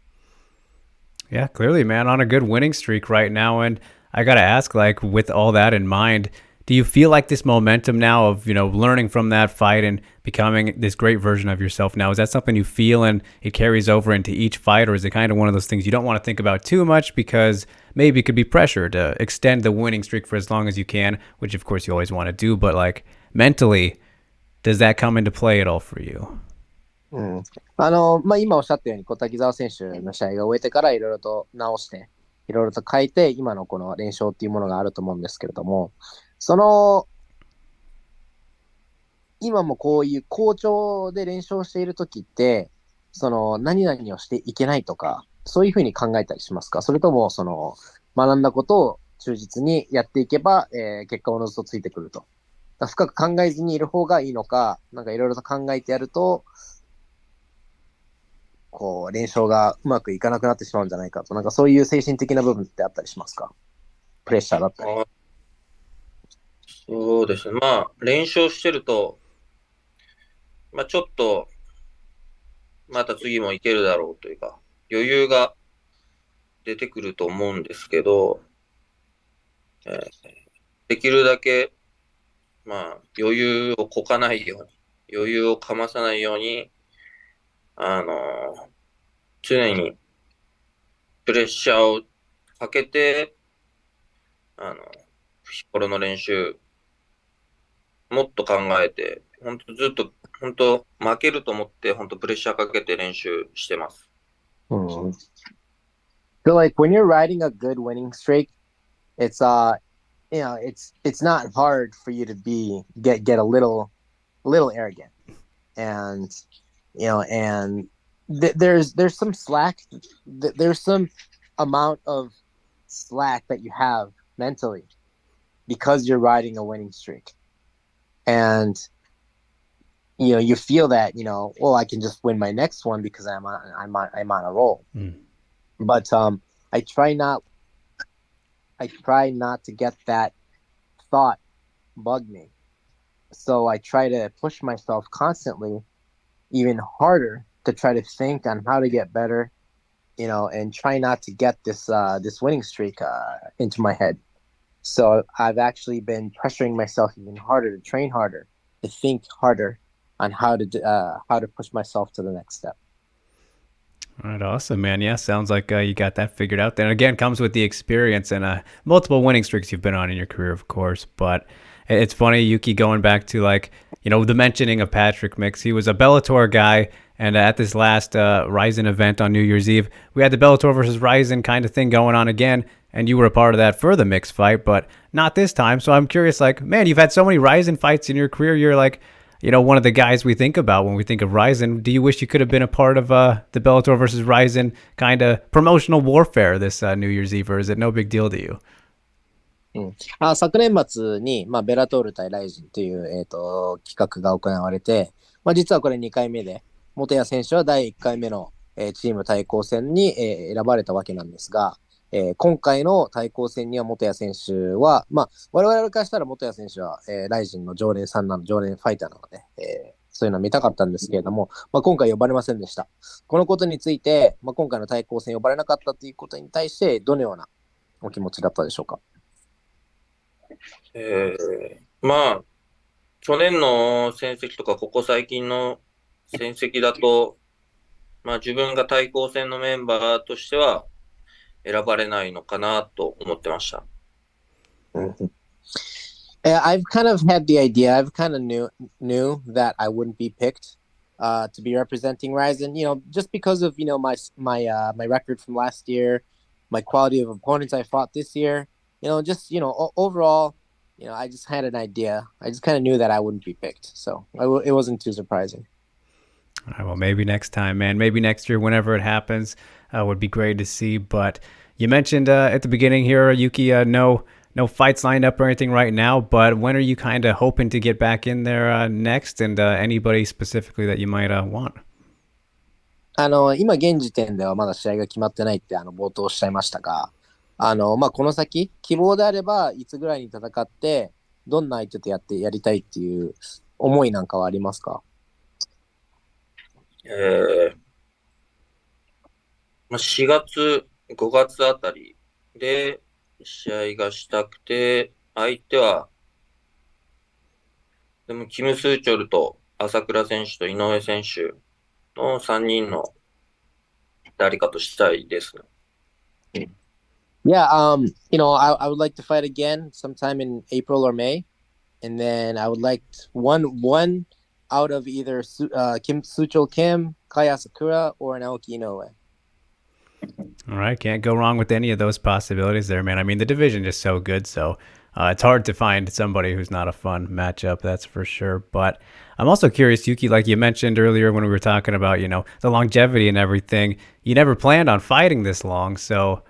Yeah, clearly, man, on a good winning streak right now. And I got to ask, like, with all that in mind, do you feel like this momentum now of, you know, learning from that fight and becoming this great version of yourself now, is that something you feel and it carries over into each fight? Or is it kind of one of those things you don't want to think about too much because maybe it could be pressure to extend the winning streak for as long as you can, which of course you always want to do, but like mentally, does that come into play at all for you? まあ、今おっしゃったように、滝沢選手の試合が終えてからいろいろと直して、いろいろと変えて、今のこの連勝っていうものがあると思うんですけれども、今もこういう好調で連勝しているときって、何々をしていけないとか、そういうふうに考えたりしますか？それとも、学んだことを忠実にやっていけば、結果をおのずとついてくると。深く考えずにいる方がいいのか、なんかいろいろと考えてやると、こう、連勝がうまくいかなくなってしまうんじゃないかと、なんかそういう精神的な部分ってあったりしますか？プレッシャーだったり。そうですね。まあ、連勝してると、まあちょっと、また次もいけるだろうというか、余裕が出てくると思うんですけど、できるだけ、まあ、余裕をこかないように、余裕をかまさないように、常にプレッシャーをかけて、日頃の練習、もっと考えて、本当ずっと、本当負けると思って、本当プレッシャーかけて練習してます。So like when you're riding a good winning streak, it's it's not hard for you to get a little arrogant, and and there's some slack, there's some amount of slack that you have mentally because you're riding a winning streak, and you feel that well, I can just win my next one because I'm on a roll. But I try not to get that thought bug me. So I try to push myself constantly, even harder, to try to think on how to get better, and try not to get this winning streak into my head. So I've actually been pressuring myself even harder to train harder, to think harder on how to push myself to the next step. All right, awesome, man. Yeah, sounds like you got that figured out. Then again, comes with the experience and multiple winning streaks you've been on in your career, of course. But it's funny, Yuki, going back to the mentioning of Patrick Mix. He was a Bellator guy, and at this last Ryzen event on New Year's Eve, we had the Bellator versus Ryzen kind of thing going on again, and you were a part of that for the mixed fight, but not this time. So I'm curious, man, you've had so many Ryzen fights in your career. You're one of the guys we think about when we think of Ryzen. Do you wish you could have been a part of the Bellator versus Ryzen kind of promotional warfare this New Year's Eve, or is it no big deal to you? 昨年末に、ベラトール対ライジンという、企画が行われて、実はこれ2回目で、元谷選手は第1回目の、チーム対抗戦に、選ばれたわけなんですが、今回の対抗戦には元谷選手は、我々からしたら元谷選手は、ライジンの常連ファイターなので、そういうのを見たかったんですけれども、今回呼ばれませんでした。このことについて、今回の対抗戦呼ばれなかったということに対して、どのようなお気持ちだったでしょうか？去年の戦績とか、ここ最近の戦績だと、自分が対抗戦のメンバーとしては、選ばれないのかなと思ってました。I've kind of had the idea. I've kind of knew that I wouldn't be picked to be representing Ryzen. Just because of my record from last year, my quality of opponents I fought this year. Overall, I just had an idea. I just kind of knew that I wouldn't be picked, so it wasn't too surprising. All right, well, maybe next time, man. Maybe next year, whenever it happens, would be great to see. But you mentioned at the beginning here, Yuki, no fights lined up or anything right now. But when are you kind of hoping to get back in there next? And anybody specifically that you might want? 今現時点ではまだ試合が決まってないって冒頭おっしゃいましたが、この先希望であればいつぐらいに戦ってどんな相手とやりたいっていう思いなんかはありますか？4月、5月あたりで試合がしたくて、相手は、でもキム・スーチョルと朝倉選手と井上選手の3人の誰かとしたいですね。Yeah, I would like to fight again sometime in April or May, and then I would like one out of either Suchol Kim, Kaya Sakura, or Naoki Inoue. All right, can't go wrong with any of those possibilities there, man. I mean, the division is so good, so it's hard to find somebody who's not a fun matchup, that's for sure. But I'm also curious, Yuki, like you mentioned earlier when we were talking about, the longevity and everything, you never planned on fighting this long, so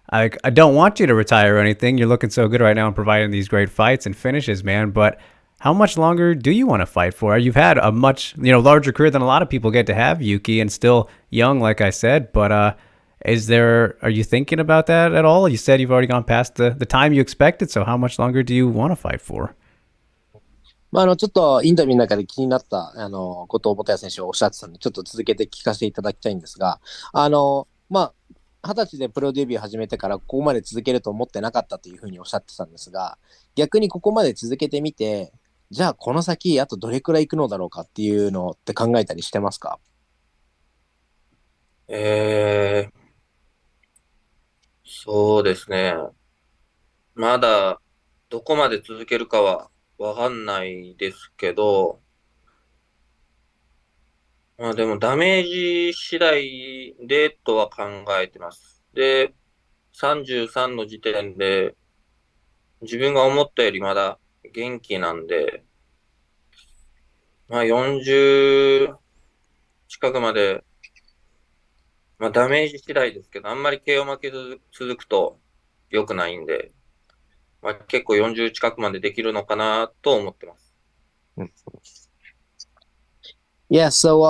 I don't want you to retire or anything. You're looking so good right now and providing these great fights and finishes, man. But how much longer do you want to fight for? You've had a much larger career than a lot of people get to have, Yuki, and still young, like I said. But are you thinking about that at all? You said you've already gone past the time you expected. So how much longer do you want to fight for? ちょっとインタビューの中で気になったことを元谷選手がおっしゃってたので、ちょっと続けて聞かせていただきたいんですが、20歳でプロデビュー始めてからここまで続けると思ってなかったというふうにおっしゃってたんですが、逆にここまで続けてみて、じゃあこの先あとどれくらい行くのだろうかっていうのって考えたりしてますかえー、そうですね。まだどこまで続けるかはわかんないですけど、まあでもダメージ次第でとは考えてます。で、33の時点で自分が思ったよりまだ元気なんで、まあ40近くまで、まあダメージ次第ですけど、あんまり KO 負け続くと良くないんで、まあ結構40近くまでできるのかなと思ってます。Yeah, so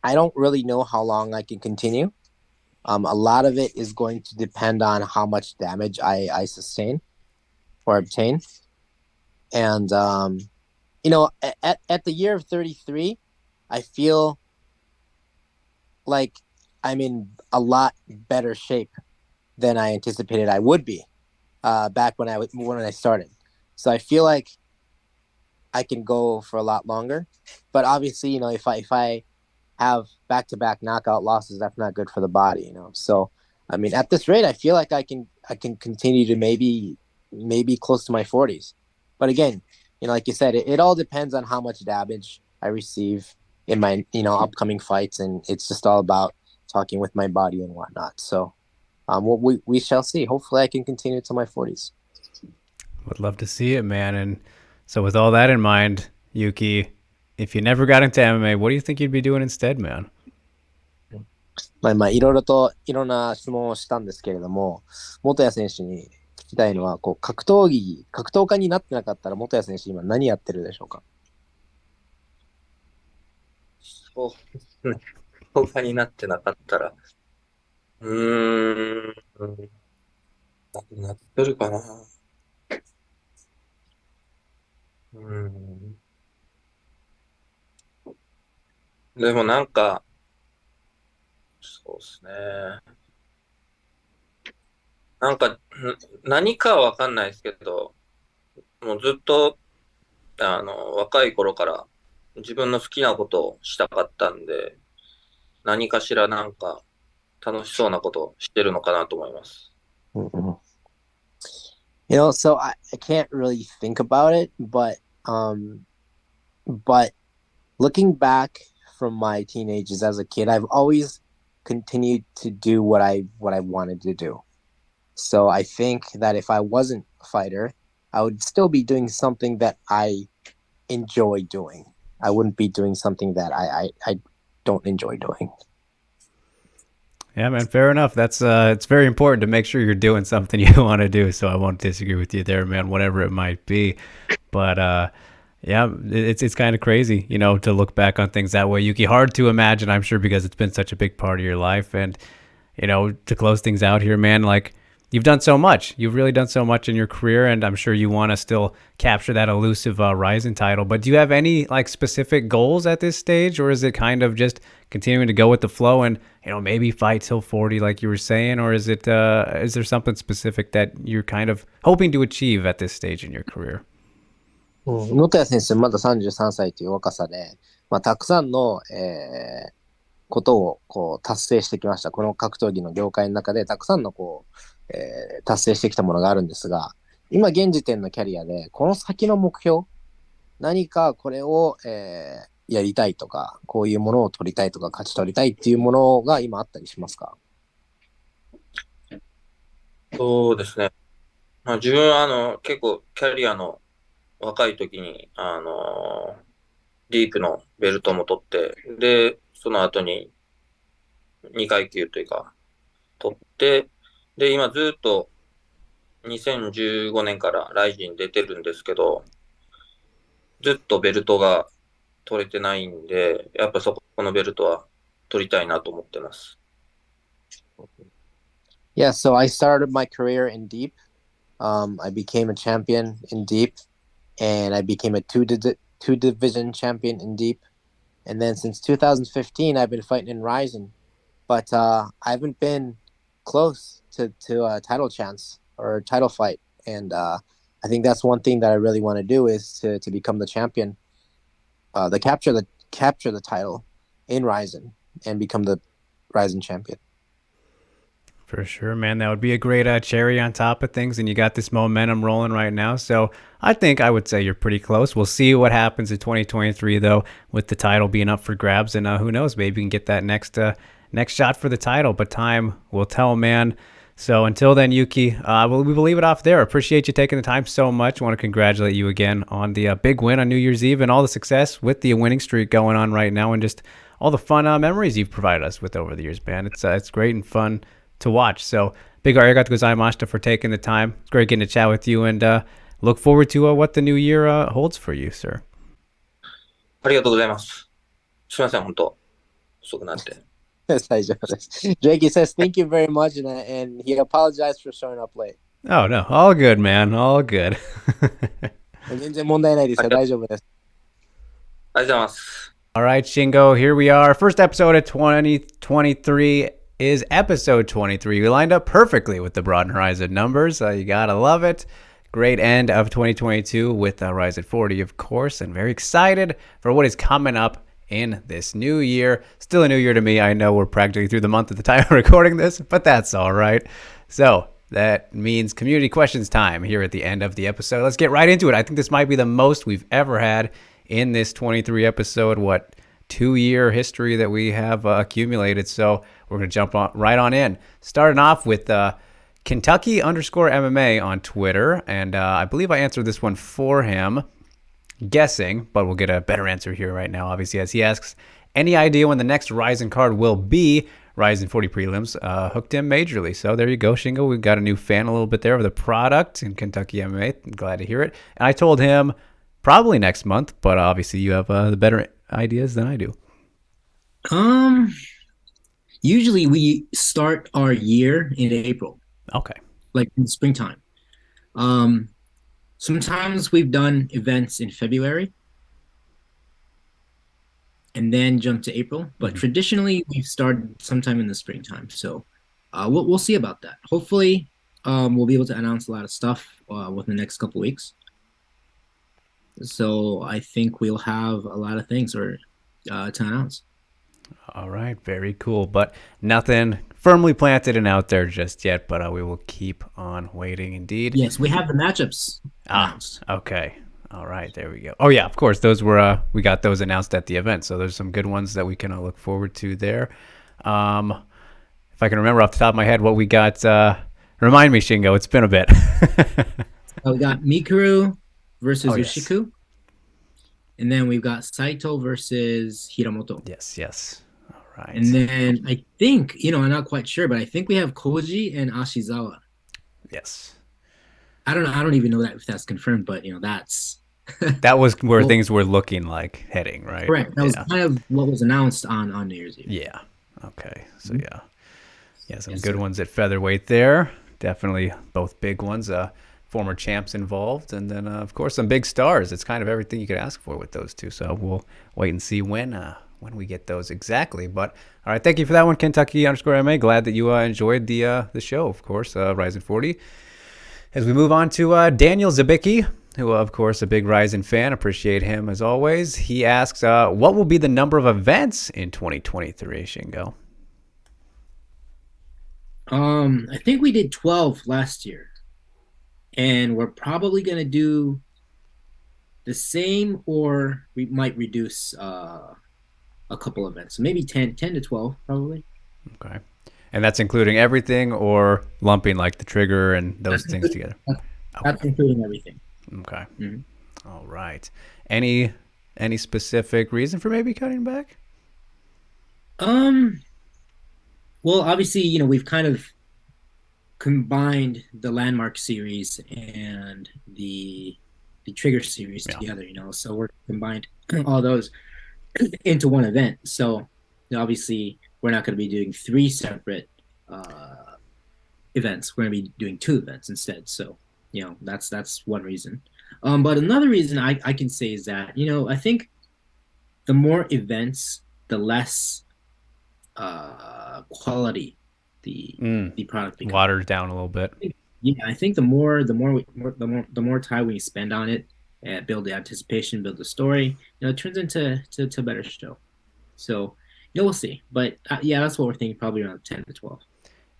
I don't really know how long I can continue. A lot of it is going to depend on how much damage I sustain or obtain. And you know, at the year of 33, I feel like I'm in a lot better shape than I anticipated I would be back when I started. So I feel like I can go for a lot longer. But obviously, you know, if I have back-to-back knockout losses, that's not good for the body, you know. So I mean, at this rate, I feel like I can continue to maybe close to my 40s. But again, you know, like you said, it all depends on how much damage I receive in my, you know, upcoming fights, and it's just all about talking with my body and whatnot. So we shall see. Hopefully, I can continue to my 40s. Would love to see it, man. And so, with all that in mind, Yuki, if you never got into MMA, what do you think you'd be doing instead, man? まあいろんな質問をしたんですけれども、元谷選手に聞きたいのは、こう格闘家になってなかったら元谷選手今何やってるでしょうか？そうですね。他になってなかったら、うーん、なってるかな。でもなんか、そうですね。なんか、何かはわかんないですけど、もうずっと、若い頃から自分の好きなことをしたかったんで、何かしらなんか楽しそうなことをしてるのかなと思います。You know, so I can't really think about it, but looking back from my teenagers as a kid, I've always continued to do what I wanted to do. So I think that if I wasn't a fighter, I would still be doing something that I enjoy doing. I wouldn't be doing something that I don't enjoy doing. Yeah, man, fair enough. That's it's very important to make sure you're doing something you want to do. So I won't disagree with you there, man, whatever it might be. But yeah, it's kind of crazy, you know, to look back on things that way. Yuki, hard to imagine, I'm sure, because it's been such a big part of your life. And you know, to close things out here, man, like you've done so much. You've really done so much in your career, and I'm sure you want to still capture that elusive Ryzen title. But do you have any like specific goals at this stage, or is it kind of just continuing to go with the flow and you know maybe fight till 40, like you were saying, or is there something specific that you're kind of hoping to achieve at this stage in your career? 元谷選手まだ33歳という若さで、まあ、たくさんの、ことをこう達成してきました。この格闘技の業界の中でたくさんの達成してきたものがあるんですが、今現時点のキャリアでこの先の目標、何かこれを、やりたいとか、こういうものを取りたいとか、勝ち取りたいっていうものが今あったりしますか？そうですね。まあ、自分は結構キャリアの若い時に、ディープのベルトも取って、で、その後に2階級というか、取って、で、今ずっと2015年からライジン出てるんですけど、ずっとベルトが取れてないんで、やっぱそこのベルトは取りたいなと思ってます。Yeah, so I started my career in Deep. I became a champion in Deep, and I became a two-division champion in Deep. And then since 2015, I've been fighting in Ryzen. But I haven't been close to a title chance or a title fight. And I think that's one thing that I really want to do is to become the champion, capture the title in Ryzen and become the Rising champion. For sure, man. That would be a great cherry on top of things, and you got this momentum rolling right now. So I think I would say you're pretty close. We'll see what happens in 2023, though, with the title being up for grabs, and who knows, maybe you can get that next shot for the title. But time will tell, man. So until then, Yuki, we will leave it off there. Appreciate you taking the time so much. I want to congratulate you again on the big win on New Year's Eve and all the success with the winning streak going on right now, and just all the fun memories you've provided us with over the years, man. It's great and fun to watch. So big arigato gozaimashita for taking the time. It's great getting to chat with you, and look forward to what the new year holds for you, sir. ありがとうございます。すみません、本当遅くなって。大丈夫です。Jakey says thank you very much, and he apologized for showing up late. Oh, no. All good, man. All good. 全然問題ないですよ。大丈夫です。ありがとうございます。All right, Shingo, here we are. First episode of 2023 is episode 23. We lined up perfectly with the Broadened Horizon numbers. You gotta love it. Great end of 2022 with Horizon 40, of course, and very excited for what is coming up in this new year. Still a new year to me. I know we're practically through the month at the time of recording this, but that's all right. So that means community questions time here at the end of the episode. Let's get right into it. I think this might be the most we've ever had in this 23 episode, 2-year history that we have accumulated. So we're going to jump right on in. Starting off with Kentucky_MMA on Twitter. And I believe I answered this one for him, guessing, but we'll get a better answer here right now, obviously, as he asks, any idea when the next Ryzen card will be? Ryzen 40 prelims hooked him majorly. So there you go, Shingo. We've got a new fan a little bit there of the product in Kentucky MMA. I'm glad to hear it. And I told him probably next month, but obviously you have the better ideas than I do. Usually we start our year in April. Okay. Like in springtime. Sometimes we've done events in February and then jump to April, but traditionally we've started sometime in the springtime. So we'll see about that. Hopefully we'll be able to announce a lot of stuff within the next couple weeks. So I think we'll have a lot of things to announce. All right, very cool. But nothing firmly planted and out there just yet, but we will keep on waiting indeed. Yes, we have the matchups announced. Okay. All right, there we go. Oh, yeah, of course. Those were, we got those announced at the event. So there's some good ones that we can look forward to there. If I can remember off the top of my head what we got, remind me, Shingo, it's been a bit. We got Mikuru versus yes. Ushiku. And then we've got Saito versus Hiramoto. Yes. All right. And then I think, I'm not quite sure, but I think we have Koji and Ashizawa. Yes. I don't know. I don't even know that if that's confirmed, but that's that was where things were looking like heading, right? Correct. That was kind of what was announced on New Year's Eve. Yeah. Okay. So some good ones at featherweight there. Definitely both big ones. Former champs involved, and then of course some big stars. It's kind of everything you could ask for with those two. So we'll wait and see when we get those exactly. But all right, thank you for that one, Kentucky_MMA. Glad that you enjoyed the show, of course, Ryzen 40. As we move on to Daniel Zabicki, who of course a big Ryzen fan, appreciate him as always. He asks, what will be the number of events in 2023, Shingo? I think we did 12 last year. And we're probably going to do the same, or we might reduce a couple events. So maybe 10 to 12, probably. Okay. And that's including everything or lumping like the trigger and those things together? That's including everything. Okay. Mm-hmm. All right. Any specific reason for maybe cutting back? Well, obviously, we've kind of combined the Landmark series and the Trigger series together, so we're combined all those into one event. So obviously we're not going to be doing 3 separate events. We're going to be doing 2 events instead. So that's one reason. But another reason I can say is that I think the more events, the less quality the product becomes. Watered down a little bit. Yeah, I think the more time we spend on it, build the anticipation, build the story, it turns into a better show. So, Yeah, we'll see. But yeah, that's what we're thinking, probably around 10 to 12.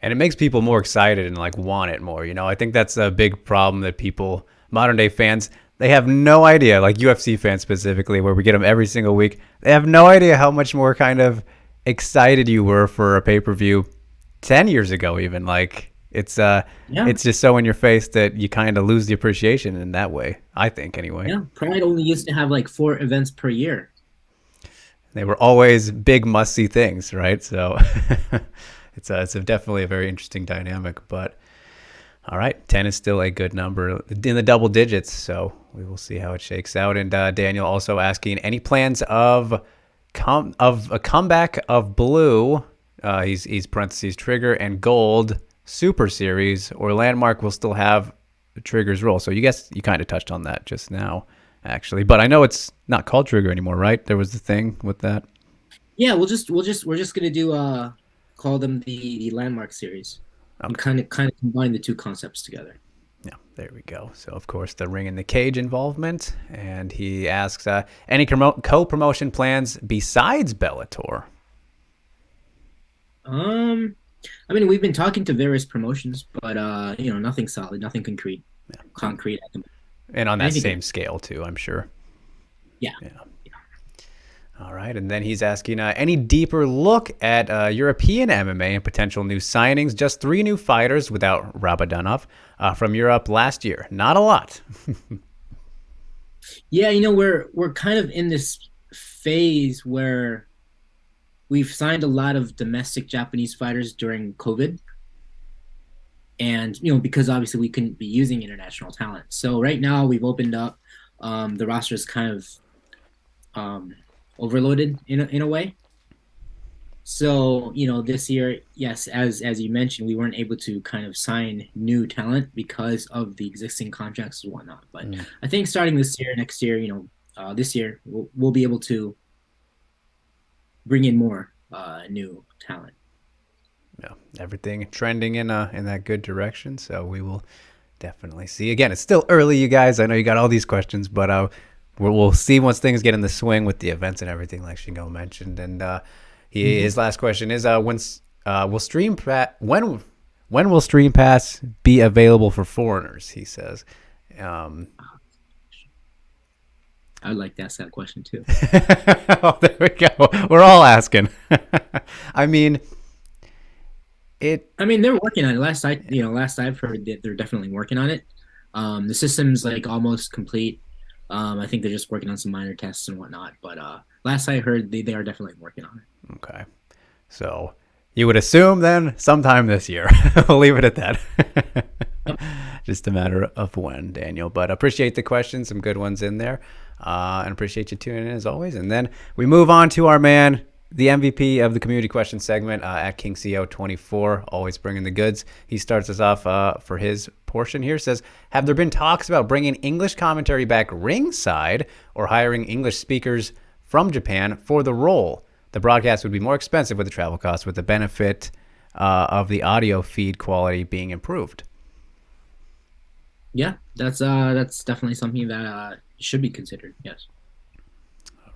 And it makes people more excited and like want it more. You know, I think that's a big problem that people, modern day fans, they have no idea, like UFC fans specifically, where we get them every single week. They have no idea how much more kind of excited you were for a pay-per-view 10 years ago, even. Like, it's just so in your face that you kind of lose the appreciation in that way, I think, anyway. Yeah, Pride only used to have like 4 events per year. They were always big must-see things, right? So it's definitely a very interesting dynamic. But all right, 10 is still a good number in the double digits, so we will see how it shakes out. And Daniel also asking, any plans of a comeback of Blue, he's parentheses Trigger, and Gold Super Series, or Landmark will still have Trigger's role? So you guess you kind of touched on that just now, actually. But I know it's not called Trigger anymore, right? There was the thing with that. Yeah, we're just gonna do call them the Landmark series. Okay. And kind of combine the two concepts together. Yeah, there we go. So, of course, the Ring and the Cage involvement. And he asks, any co-promotion plans besides Bellator? I mean, we've been talking to various promotions, but nothing solid, nothing concrete. And on that same scale, too, I'm sure. Yeah. All right, and then he's asking, any deeper look at European MMA and potential new signings? Just 3 new fighters without Rabadanov from Europe last year. Not a lot. Yeah, we're kind of in this phase where we've signed a lot of domestic Japanese fighters during COVID. And, because obviously we couldn't be using international talent. So right now we've opened up, the roster is kind of overloaded in a way. So, this year, yes, as you mentioned, we weren't able to kind of sign new talent because of the existing contracts and whatnot. But I think starting this year, next year, this year, we'll be able to bring in more new talent. Yeah, everything trending in that good direction. So we will definitely see. Again, it's still early, you guys. I know you got all these questions, but we'll see once things get in the swing with the events and everything, like Shingo mentioned. And his last question is, when will Stream Pass be available for foreigners? He says. I'd like to ask that question too. Oh, there we go. We're all asking. I mean, they're working on it. Last I've heard that they're definitely working on it. The system's like almost complete. I think they're just working on some minor tests and whatnot. But last I heard, they are definitely working on it. Okay. So you would assume then sometime this year. We'll leave it at that. Just a matter of when, Daniel. But appreciate the questions, some good ones in there. And appreciate you tuning in as always. And then we move on to our man, the MVP of the community question segment, at KingCO24, always bringing the goods. He starts us off for his portion here. Says, have there been talks about bringing English commentary back ringside or hiring English speakers from Japan for the role? The broadcast would be more expensive with the travel costs, with the benefit of the audio feed quality being improved. Yeah, that's definitely something that should be considered. Yes.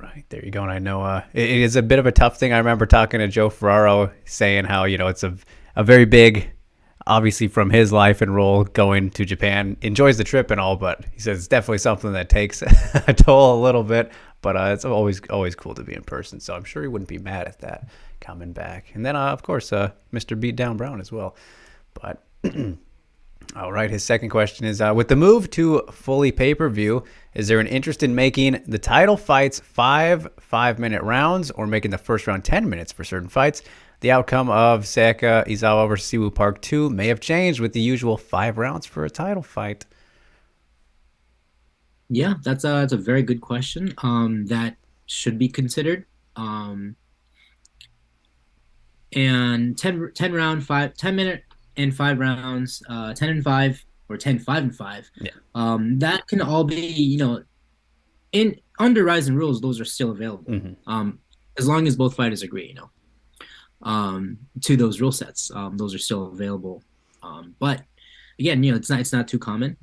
Right, there you go. And I know it is a bit of a tough thing. I remember talking to Joe Ferraro saying how, it's a very big, obviously from his life and role going to Japan, enjoys the trip and all, but he says it's definitely something that takes a toll a little bit, but it's always cool to be in person. So I'm sure he wouldn't be mad at that coming back. And then, of course, Mr. Beatdown Brown as well. But all right, his second question is, with the move to fully pay-per-view, is there an interest in making the title fights 5-minute rounds or making the first round 10 minutes for certain fights? The outcome of Seika Izawa versus Siwoo Park 2 may have changed with the usual 5 rounds for a title fight. Yeah, that's a very good question. That should be considered. And 10 minute and 5 rounds, 10 and 5 or 10, 5 and 5. Yeah. That can all be, in under Rizin rules, those are still available. Mm-hmm. As long as both fighters agree, to those rule sets, those are still available. But again, it's not too common.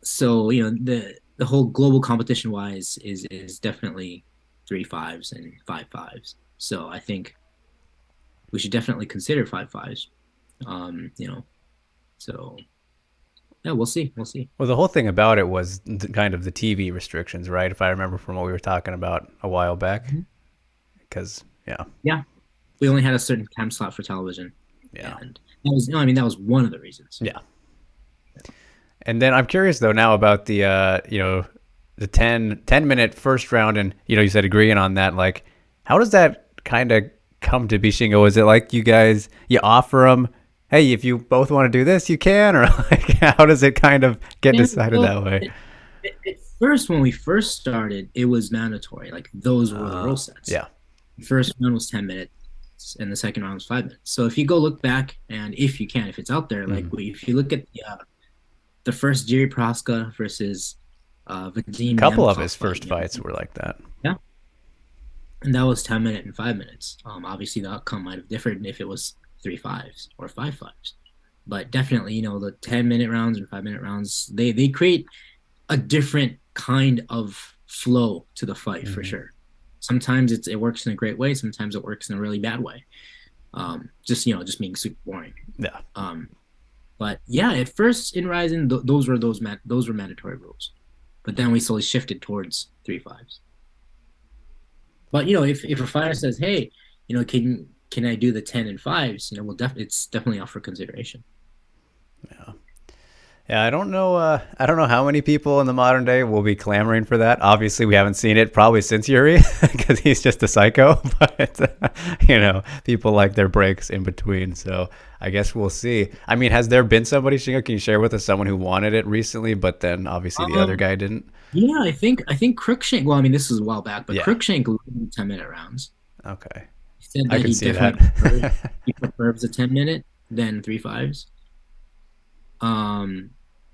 So the whole global competition wise is definitely 3-5s and 5-5s. So I think we should definitely consider 5-5s. So yeah, we'll see. Well, the whole thing about it was kind of the TV restrictions, right? If I remember from what we were talking about a while back. Because, yeah, we only had a certain time slot for television. Yeah. And that was one of the reasons. Yeah. And then I'm curious, though, now about the, the 10-minute first round. And, you said agreeing on that. Like, how does that kind of come to be, Shingo? Is it like you offer them, hey, if you both want to do this, you can? Or like, how does it kind of get decided that way? At first, when we first started, it was mandatory. Like, those were the rule sets. Yeah. The first one was 10 minutes, and the second round was 5 minutes. So if you go look back, and if you can, if it's out there, like if you look at the first Jiri Proska versus Vadim, a couple of his first fights were like that. Yeah. And that was 10 minutes and 5 minutes. Obviously, the outcome might have differed if it was 3-5s or 5-5s. But definitely, the 10-minute rounds and 5-minute rounds, they create a different kind of flow to the fight for sure. Sometimes it works in a great way. Sometimes it works in a really bad way. Just being super boring. Yeah. But yeah, at first in Ryzen, those were mandatory rules. But then we slowly shifted towards 3-5s. But if a fighter says, hey, can I do the 10 and 5s? It's definitely up for consideration. Yeah, I don't know how many people in the modern day will be clamoring for that. Obviously, we haven't seen it probably since Yuri because he's just a psycho. But people like their breaks in between. So I guess we'll see. I mean, has there been somebody, Shingo? Can you share with us someone who wanted it recently, but then obviously the other guy didn't? Yeah, I think Crookshank. Well, I mean, this was a while back, but Crookshank loved 10-minute rounds. Okay. He said that I can see that. He prefers a 10-minute than 3-5s.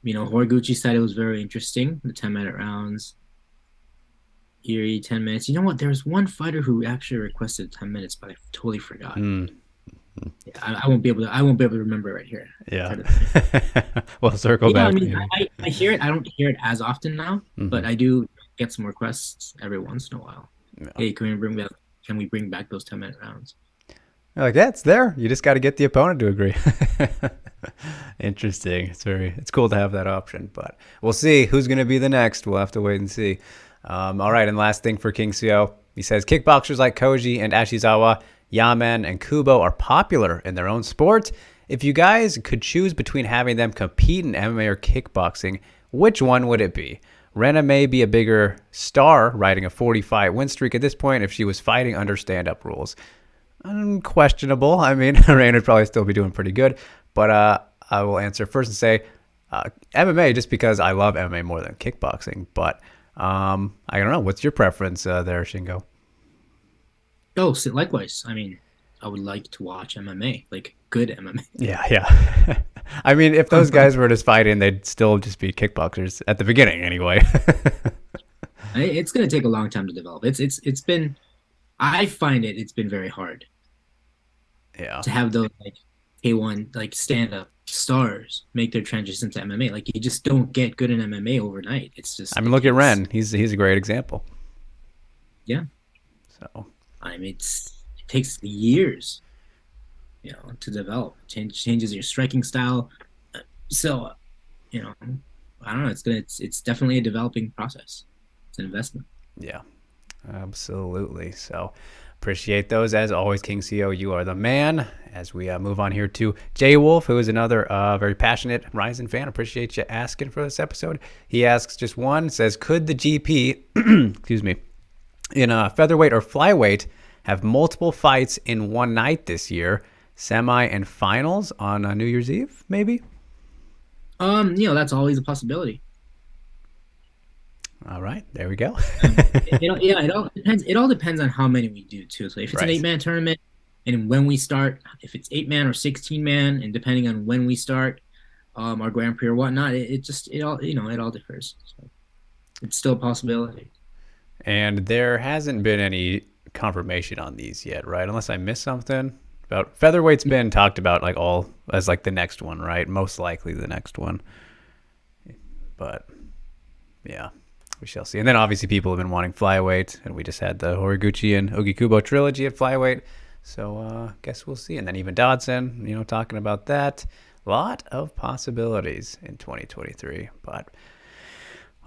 Horiguchi said it was very interesting, the 10-minute rounds. Yuri, 10 minutes. You know what? There was one fighter who actually requested 10 minutes, but I totally forgot. Yeah, I won't be able to remember right here. Yeah. We'll circle back. I mean, I hear it. I don't hear it as often now, but I do get some requests every once in a while. Yeah. Hey, can we bring back those 10-minute rounds? Like, yeah, it's there. You just got to get the opponent to agree. Interesting. It's cool to have that option, but we'll see who's going to be the next. We'll have to wait and see. All right, and last thing for King Seo, he says kickboxers like Koji and Ashizawa, Yaman, and Kubo are popular in their own sport. If you guys could choose between having them compete in MMA or kickboxing, which one would it be? Rena may be a bigger star, riding a 40-fight win streak at this point if she was fighting under stand-up rules. Unquestionable. I mean, Rena would probably still be doing pretty good, but I will answer first and say MMA, just because I love MMA more than kickboxing. But I don't know. What's your preference there, Shingo? Oh, so likewise. I mean, I would like to watch MMA, like good MMA. Yeah. I mean, if those guys were just fighting, they'd still just be kickboxers at the beginning anyway. It's going to take a long time to develop. It's been, I find it's been very hard. Yeah. To have those like K1 like stand-up stars make their transition to MMA. Like, you just don't get good in MMA overnight. It's just. I mean, look at Ren. He's a great example. Yeah. So. I mean, it takes years, to develop. Changes your striking style. So, I don't know. It's definitely a developing process. It's an investment. Yeah, absolutely. So. Appreciate those. As always, King CEO, you are the man. As we move on here to Jay Wolf, who is another very passionate Ryzen fan. Appreciate you asking for this episode. He asks just one, says, could the GP, excuse me, in featherweight or flyweight have multiple fights in one night this year? Semi and finals on New Year's Eve, maybe? That's always a possibility. All right, there we go. It all depends. It all depends on how many we do too. So if it's an 8-man tournament, and when we start, if it's 8-man or 16-man, and depending on when we start, our Grand Prix or whatnot, it all differs. So it's still a possibility. And there hasn't been any confirmation on these yet, right? Unless I missed something. About featherweight's been talked about as the next one, right? Most likely the next one. But yeah. we shall see. And then obviously people have been wanting flyweight, and we just had the Horiguchi and Ogikubo trilogy at flyweight. So guess we'll see. And then even Dodson, talking about that. A lot of possibilities in 2023. But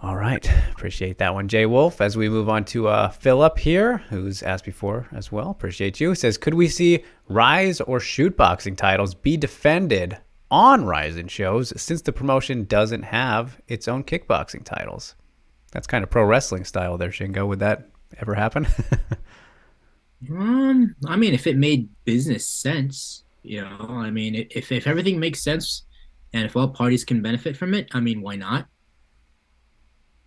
all right, appreciate that one, Jay Wolf. As we move on to Philip here, who's asked before as well. Appreciate you. Says, could we see Rise or Shoot boxing titles be defended on Rizin shows since the promotion doesn't have its own kickboxing titles? That's kind of pro wrestling style there, Shingo. Would that ever happen? I mean, if it made business sense, I mean, if everything makes sense and if all parties can benefit from it, I mean, why not?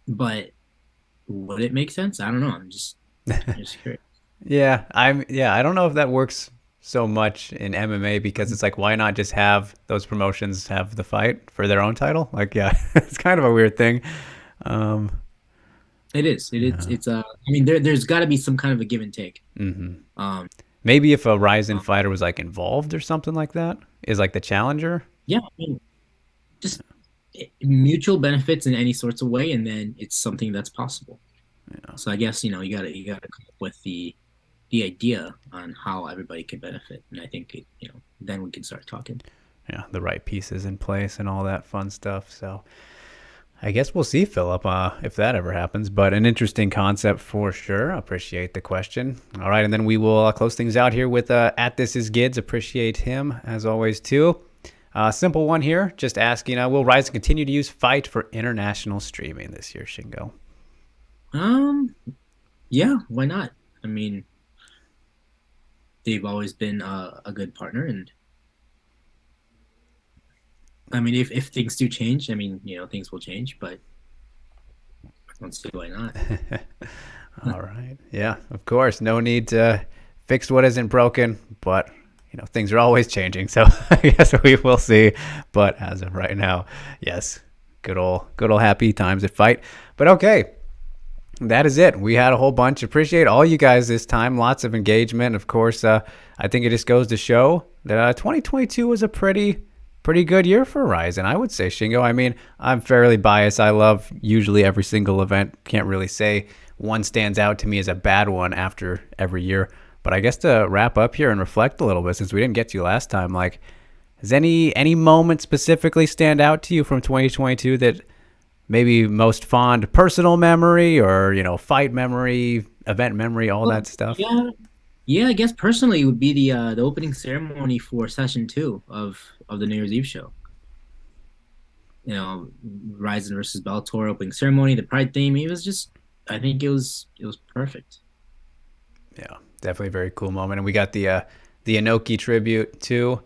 But would it make sense? I don't know. I'm just curious. Yeah, I don't know if that works so much in MMA because it's like, why not just have those promotions have the fight for their own title? Like, yeah, it's kind of a weird thing. It is. It's I mean, there's got to be some kind of a give and take. Mm-hmm. Maybe if a Rizin fighter was like involved or something like that, is like the challenger. Yeah, I mean, just mutual benefits in any sorts of way, and then it's something that's possible. Yeah. So I guess you gotta come up with the idea on how everybody can benefit, and I think then we can start talking. Yeah, the right pieces in place and all that fun stuff. So I guess we'll see, Philip, if that ever happens. But an interesting concept for sure. Appreciate the question. All right, and then we will close things out here with at This Is Gids. Appreciate him as always too. Simple one here, just asking, will Rizin continue to use Fight for international streaming this year, Shingo? Yeah, why not? I mean, they've always been a good partner, and I mean, if things do change, I mean, things will change, but I don't see why not. All right. Yeah, of course. No need to fix what isn't broken, but things are always changing, so I guess we will see. But as of right now, yes, good old happy times at Fight. But okay, that is it. We had a whole bunch. Appreciate all you guys this time. Lots of engagement. Of course, I think it just goes to show that 2022 was a pretty good year for Rizin, I would say, Shingo. I mean, I'm fairly biased. I love usually every single event. Can't really say one stands out to me as a bad one after every year. But I guess to wrap up here and reflect a little bit, since we didn't get to last time, like, does any moment specifically stand out to you from 2022 that maybe most fond personal memory or, fight memory, event memory, all that stuff? Yeah, I guess personally it would be the opening ceremony for session 2 of the New Year's Eve show. Rizin versus Bellator opening ceremony, the Pride theme. It was just, I think it was perfect. Yeah, definitely a very cool moment. And we got the Inoki tribute too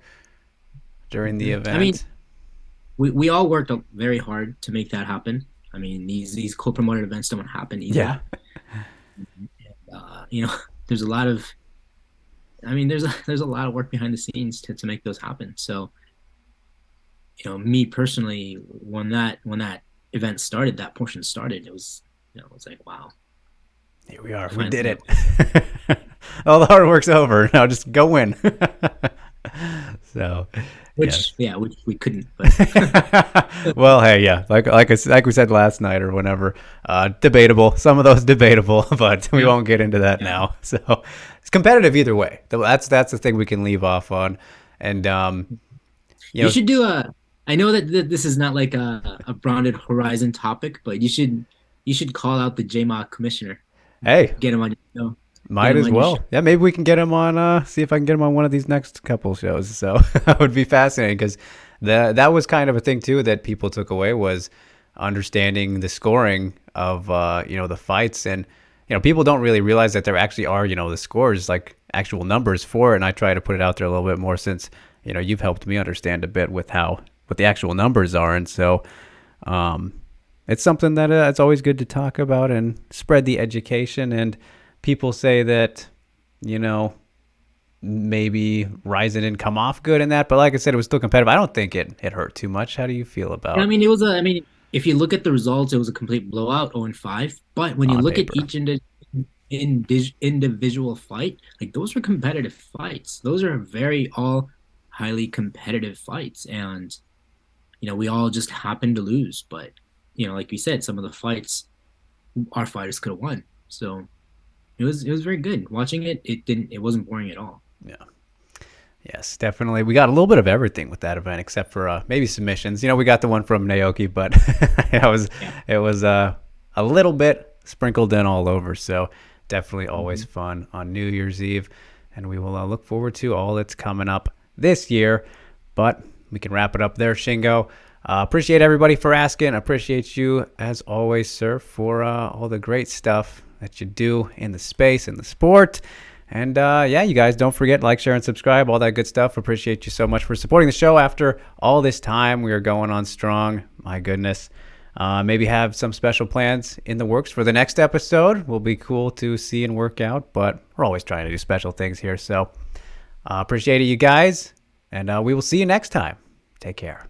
during the event. I mean, we all worked very hard to make that happen. I mean, these co-promoted events don't happen easily. Yeah. And, there's a lot of, there's a lot of work behind the scenes to make those happen. So, me personally, when that event started, that portion started, it was, it's like, wow. Here we are. We did it. All the hard work's over. Now just go win. So, which we couldn't. But. Well, hey, yeah, like we said last night or whenever, debatable. Some of those debatable, but we won't get into that now. So it's competitive either way. That's the thing we can leave off on. And you should do I know that this is not like a Broadened Horizon topic, but you should call out the JMA commissioner. Hey, get him on your show. Might as well. Yeah, maybe we can get him on, see if I can get him on one of these next couple shows. So that would be fascinating because that was kind of a thing too that people took away was understanding the scoring of, the fights. And, people don't really realize that there actually are, the scores, like actual numbers for it. And I try to put it out there a little bit more since, you've helped me understand a bit with what the actual numbers are. And so it's something that it's always good to talk about and spread the education. And people say that, maybe Rizin didn't come off good in that, but like I said, it was still competitive. I don't think it hurt too much. How do you feel about it? I mean, if you look at the results, it was a complete blowout, 0-5. But when you look at each individual fight, like those were competitive fights. Those are very all highly competitive fights. And, we all just happened to lose. But, like you said, some of the fights our fighters could have won. So it was very good. Watching it, it wasn't boring at all. Yeah. Yes, definitely. We got a little bit of everything with that event, except for maybe submissions. We got the one from Naoki, but it was a little bit sprinkled in all over. So definitely always fun on New Year's Eve, and we will look forward to all that's coming up this year. But we can wrap it up there, Shingo. Appreciate everybody for asking. Appreciate you as always, sir, for all the great stuff that you do in the space, in the sport. And you guys don't forget, like, share, and subscribe, all that good stuff. Appreciate you so much for supporting the show after all this time. We are going on strong. My goodness. Maybe have some special plans in the works for the next episode. Will be cool to see and work out, but we're always trying to do special things here. So appreciate it, you guys. And we will see you next time. Take care.